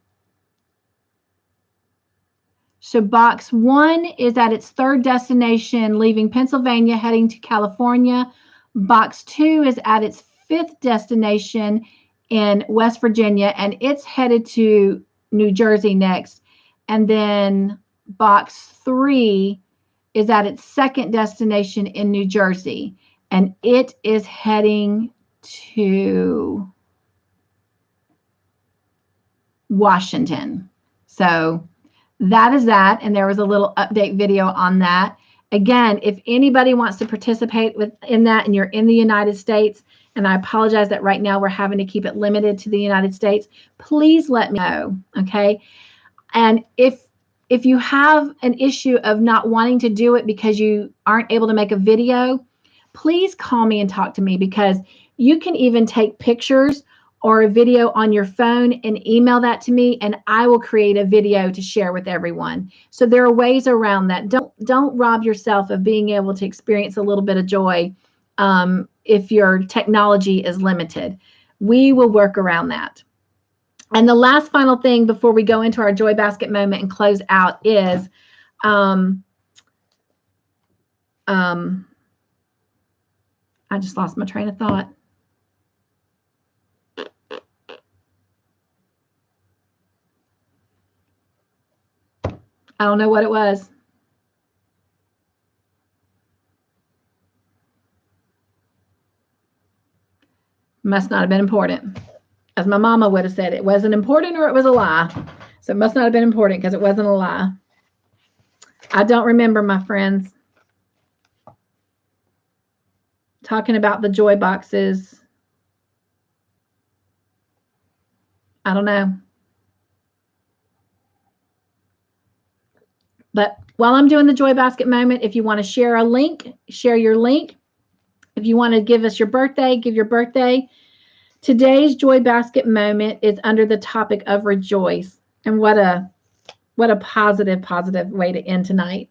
So box 1 is at its 3rd destination, leaving Pennsylvania, heading to California. Box 2 is at its 5th destination in West Virginia, and it's headed to New Jersey next. And then box 3 is at its 2nd destination in New Jersey, and it is heading to Washington. So that is that, and there was a little update video on that. Again, if anybody wants to participate in that and you're in the United States, and I apologize that right now we're having to keep it limited to the United States, please let me know, okay? And if you have an issue of not wanting to do it because you aren't able to make a video, please call me and talk to me, because you can even take pictures or a video on your phone and email that to me, and I will create a video to share with everyone. So there are ways around that. Don't rob yourself of being able to experience a little bit of joy if your technology is limited. We will work around that. And the last final thing before we go into our Joy Basket moment and close out is I just lost my train of thought. I don't know what it was. Must not have been important. As my mama would have said, it wasn't important or it was a lie. So it must not have been important because it wasn't a lie. I don't remember, my friends. Talking about the joy boxes. I don't know. But while I'm doing the Joy Basket moment, if you want to share a link, share your link. If you want to give us your birthday, give your birthday. Today's Joy Basket moment is under the topic of rejoice. And what a positive way to end tonight.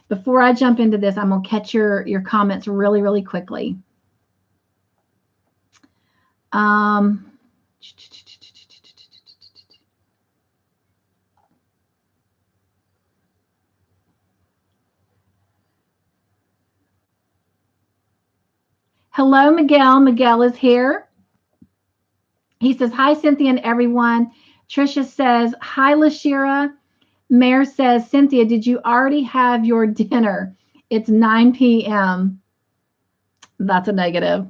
Before I jump into this, I'm going to catch your comments really, really quickly. Hello, Miguel. Miguel is here. He says, hi, Cynthia and everyone. Trisha says, hi, Lashira. Mayor says, Cynthia, did you already have your dinner? It's 9 p.m. That's a negative.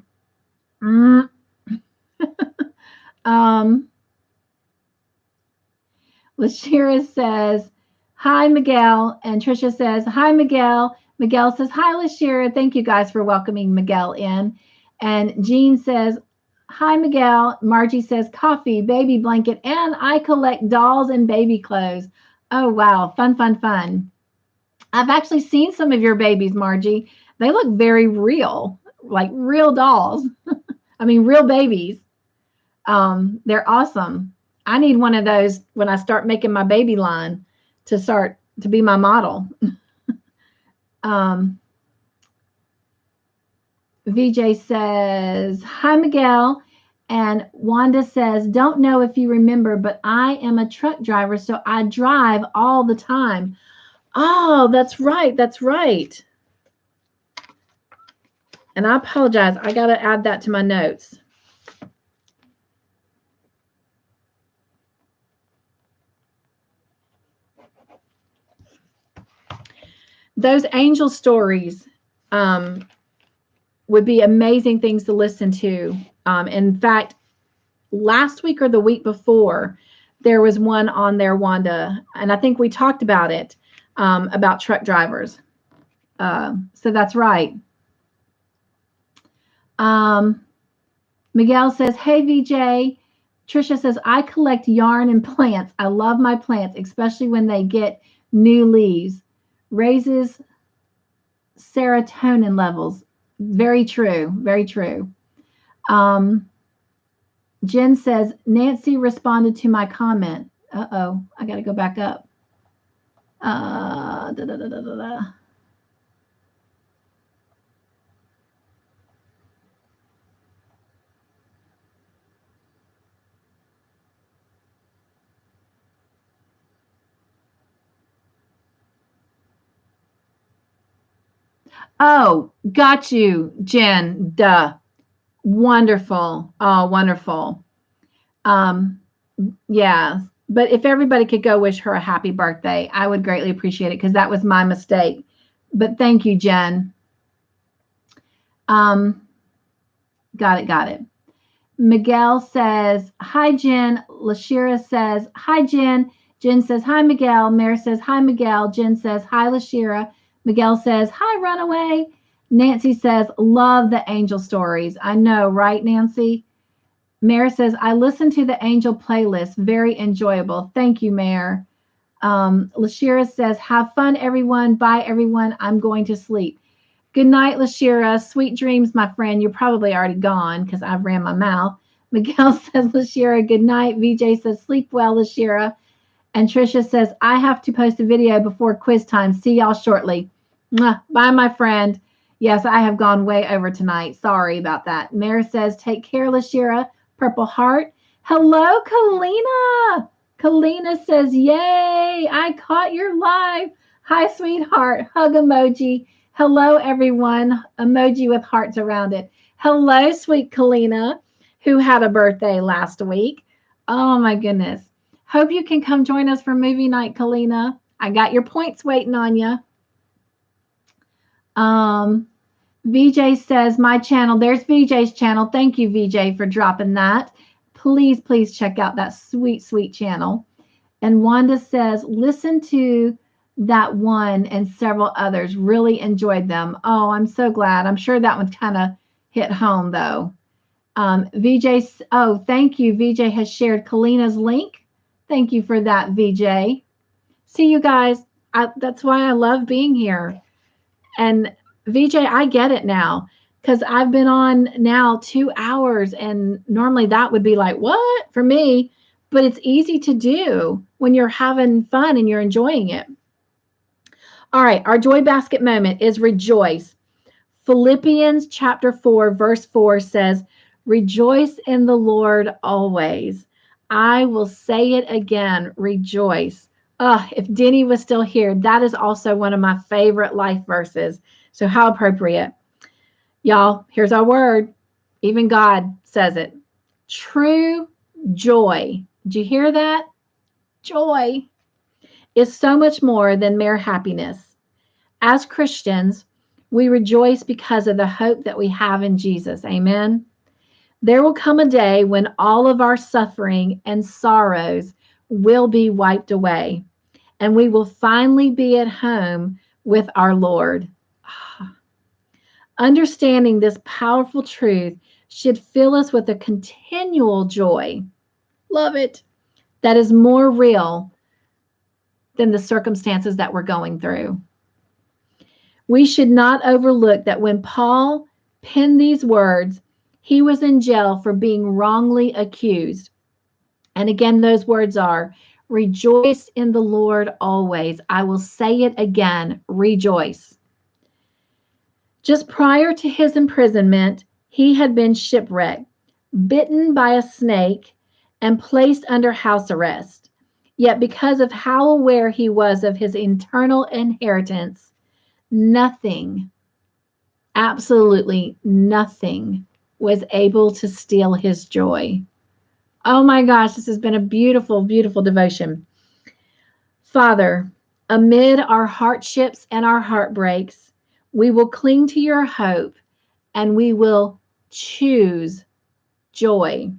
Lashira says, hi, Miguel. And Trisha says, hi, Miguel. Miguel says, hi, Lashira. Thank you guys for welcoming Miguel in. And Jean says, hi, Miguel. Margie says, coffee, baby blanket, and I collect dolls and baby clothes. Oh, wow. Fun, fun, fun. I've actually seen some of your babies, Margie. They look very real, like real dolls. I mean, real babies. They're awesome. I need one of those when I start making my baby line to be my model. VJ says, hi, Miguel. And Wanda says, don't know if you remember, but I am a truck driver, so I drive all the time. Oh, that's right. That's right. And I apologize. I got to add that to my notes. Those angel stories would be amazing things to listen to. In fact, last week or the week before, there was one on there, Wanda, and I think we talked about it, about truck drivers. So that's right. Miguel says, hey, VJ. Trisha says, I collect yarn and plants. I love my plants, especially when they get new leaves. Raises serotonin levels. Very true. Very true. Jen says, Nancy responded to my comment. Uh-oh. I got to go back up. Da, da, da, da, da, da. Oh, got you, Jen. Duh. Wonderful. Oh, wonderful. Yeah. But if everybody could go wish her a happy birthday, I would greatly appreciate it because that was my mistake. But thank you, Jen. Got it. Miguel says, hi, Jen. Lashira says, hi, Jen. Jen says, hi, Miguel. Mary says, hi, Miguel. Jen says, hi, Lashira. Miguel says, hi, Runaway. Nancy says, love the angel stories. I know, right, Nancy? Mare says, I listened to the angel playlist. Very enjoyable. Thank you, Mare. Lashira says, have fun, everyone. Bye, everyone. I'm going to sleep. Good night, Lashira. Sweet dreams, my friend. You're probably already gone because I've ran my mouth. Miguel says, Lashira, good night. VJ says, sleep well, Lashira. And Trisha says, I have to post a video before quiz time. See y'all shortly. Mwah. Bye, my friend. Yes, I have gone way over tonight. Sorry about that. Mare says, take care, Lashira. Purple heart. Hello, Kalina. Kalina says, yay, I caught your live. Hi, sweetheart. Hug emoji. Hello, everyone. Emoji with hearts around it. Hello, sweet Kalina, who had a birthday last week. Oh, my goodness. Hope you can come join us for movie night, Kalina. I got your points waiting on you. VJ says, my channel. There's VJ's channel. Thank you, VJ, for dropping that. Please check out that sweet, sweet channel. And Wanda says, listen to that one and several others. Really enjoyed them. Oh, I'm so glad. I'm sure that one kind of hit home, though. VJ, oh, thank you. VJ has shared Kalina's link. Thank you for that, VJ. See you guys. That's why I love being here. And VJ, I get it now because I've been on now 2 hours, and normally that would be like, what for me? But it's easy to do when you're having fun and you're enjoying it. All right, our joy basket moment is rejoice. Philippians chapter 4, verse 4 says, rejoice in the Lord always. I will say it again, rejoice. If Denny was still here, that is also one of my favorite life verses. So how appropriate. Y'all, here's our word. Even God says it. True joy. Did you hear that? Joy is so much more than mere happiness. As Christians, we rejoice because of the hope that we have in Jesus. Amen. There will come a day when all of our suffering and sorrows will be wiped away, and we will finally be at home with our Lord. Understanding this powerful truth should fill us with a continual joy. Love it. That is more real than the circumstances that we're going through. We should not overlook that when Paul penned these words, he was in jail for being wrongly accused. And again, those words are, rejoice in the Lord always. I will say it again, rejoice. Just prior to his imprisonment, he had been shipwrecked, bitten by a snake, and placed under house arrest. Yet because of how aware he was of his eternal inheritance, nothing Absolutely nothing was able to steal his joy. Oh my gosh, this has been a beautiful, beautiful devotion. Father, amid our hardships and our heartbreaks, we will cling to your hope and we will choose joy.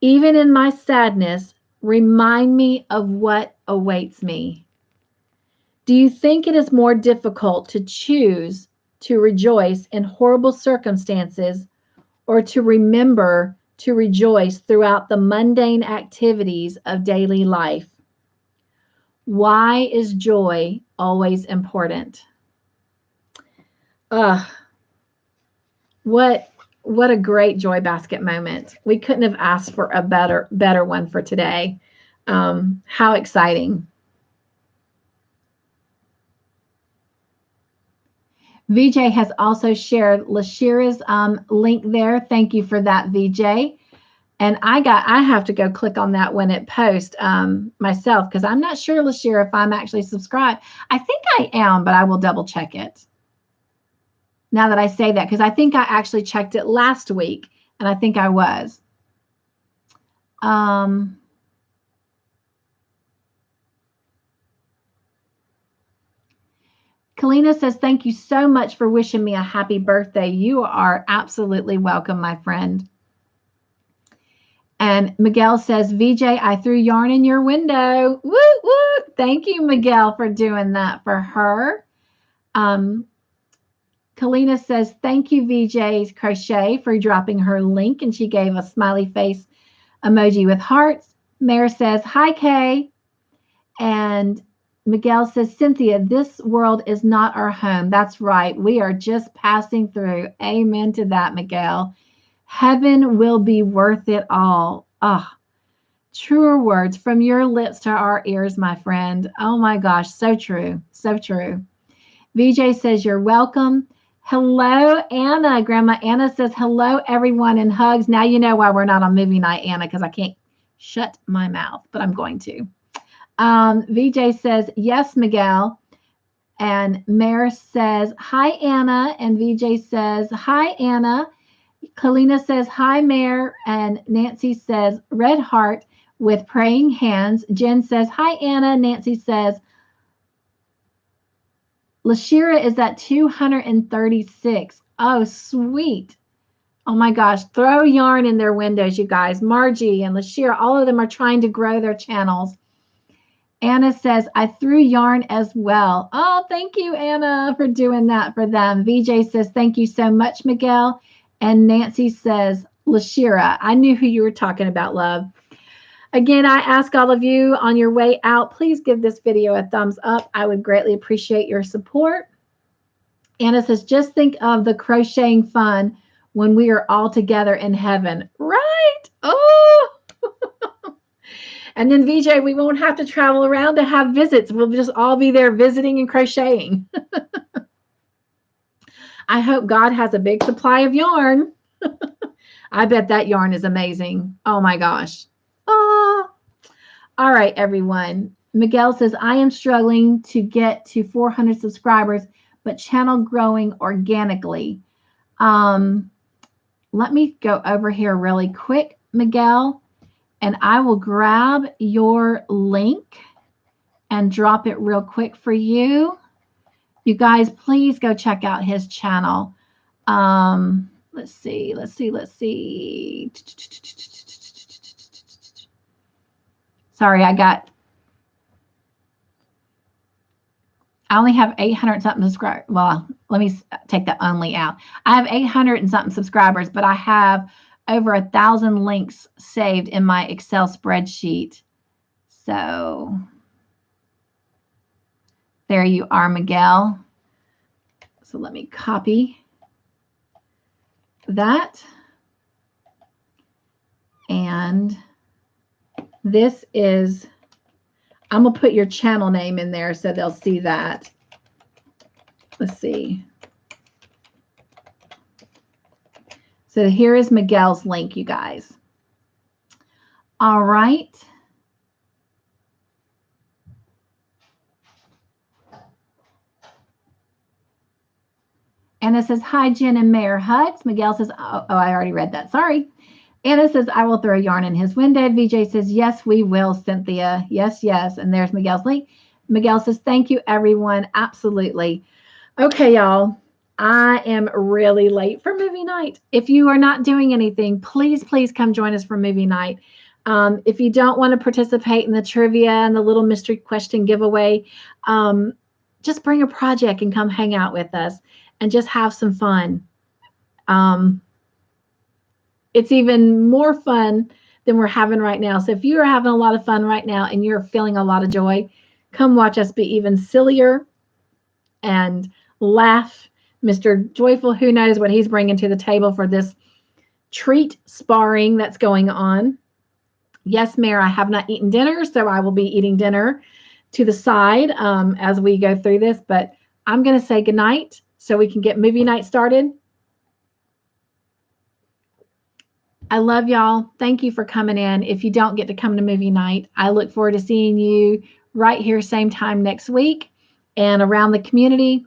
Even in my sadness, remind me of what awaits me. Do you think it is more difficult to choose to rejoice in horrible circumstances or to remember to rejoice throughout the mundane activities of daily life? Why is joy always important? Ugh, what what a great joy basket moment. We couldn't have asked for a better one for today. How exciting. VJ has also shared Lashira's link there. Thank you for that, VJ. And I have to go click on that when it posts myself because I'm not sure, Lashira, if I'm actually subscribed. I think I am, but I will double check it. Now that I say that, because I think I actually checked it last week, and I think I was. Kalina says, thank you so much for wishing me a happy birthday. You are absolutely welcome, my friend. And Miguel says, VJ, I threw yarn in your window. Woo, woo. Thank you, Miguel, for doing that for her. Kalina says, thank you, VJ's Crochet, for dropping her link. And she gave a smiley face emoji with hearts. Mare says, hi, Kay. And Miguel says, Cynthia, this world is not our home. That's right. We are just passing through. Amen to that, Miguel. Heaven will be worth it all. Ah, oh, truer words from your lips to our ears, my friend. Oh my gosh, so true. So true. VJ says, you're welcome. Hello, Anna. Grandma Anna says, hello, everyone, and hugs. Now you know why we're not on movie night, Anna, because I can't shut my mouth, but I'm going to. VJ says, yes, Miguel. And Mare says, hi, Anna. And VJ says, hi, Anna. Kalina says, hi, Mare. And Nancy says, red heart with praying hands. Jen says, hi, Anna. Nancy says, Lashira is at 236. Oh, sweet. Oh my gosh. Throw yarn in their windows, you guys. Margie and Lashira, all of them are trying to grow their channels. Anna says, I threw yarn as well. Oh, thank you, Anna, for doing that for them. VJ says, thank you so much, Miguel. And Nancy says, Lashira, I knew who you were talking about, love. Again, I ask all of you on your way out, please give this video a thumbs up. I would greatly appreciate your support. Anna says, just think of the crocheting fun when we are all together in heaven. Right? Oh, and then VJ, we won't have to travel around to have visits. We'll just all be there visiting and crocheting. I hope God has a big supply of yarn. I bet that yarn is amazing. Oh my gosh. Oh. All right, everyone. Miguel says, I am struggling to get to 400 subscribers, but channel growing organically. Let me go over here really quick, Miguel, and I will grab your link and drop it real quick for you. You guys, please go check out his channel. Let's see. Sorry, I only have 800 something subscribers. Well, let me take that only out. I have 800 and something subscribers, but I have over 1,000 links saved in my Excel spreadsheet. So there you are, Miguel. So let me copy that. And this is, I'm going to put your channel name in there so they'll see that. Let's see. So here is Miguel's link, you guys. All right. Anna says, hi, Jen and Mayor Hutz. Miguel says, oh, I already read that. Sorry. Anna says, I will throw a yarn in his window. VJ says, yes, we will, Cynthia. Yes, yes. And there's Miguel's link. Miguel says, thank you, everyone. Absolutely. Okay, y'all. I am really late for movie night. If you are not doing anything, please, please come join us for movie night. If you don't want to participate in the trivia and the little mystery question giveaway, just bring a project and come hang out with us and just have some fun. It's even more fun than we're having right now. So if you are having a lot of fun right now and you're feeling a lot of joy, come watch us be even sillier and laugh. Mr. Joyful, who knows what he's bringing to the table for this treat sparring that's going on. Yes, Mayor, I have not eaten dinner, so I will be eating dinner to the side as we go through this. But I'm going to say goodnight so we can get movie night started. I love y'all. Thank you for coming in. If you don't get to come to movie night, I look forward to seeing you right here, same time next week and around the community.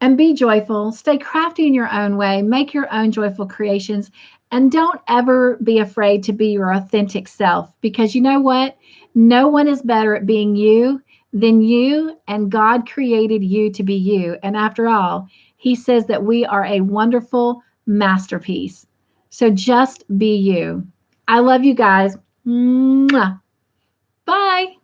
And be joyful. Stay crafty in your own way. Make your own joyful creations. And don't ever be afraid to be your authentic self, because you know what? No one is better at being you than you, and God created you to be you. And after all, He says that we are a wonderful masterpiece. So just be you. I love you guys. Mwah. Bye.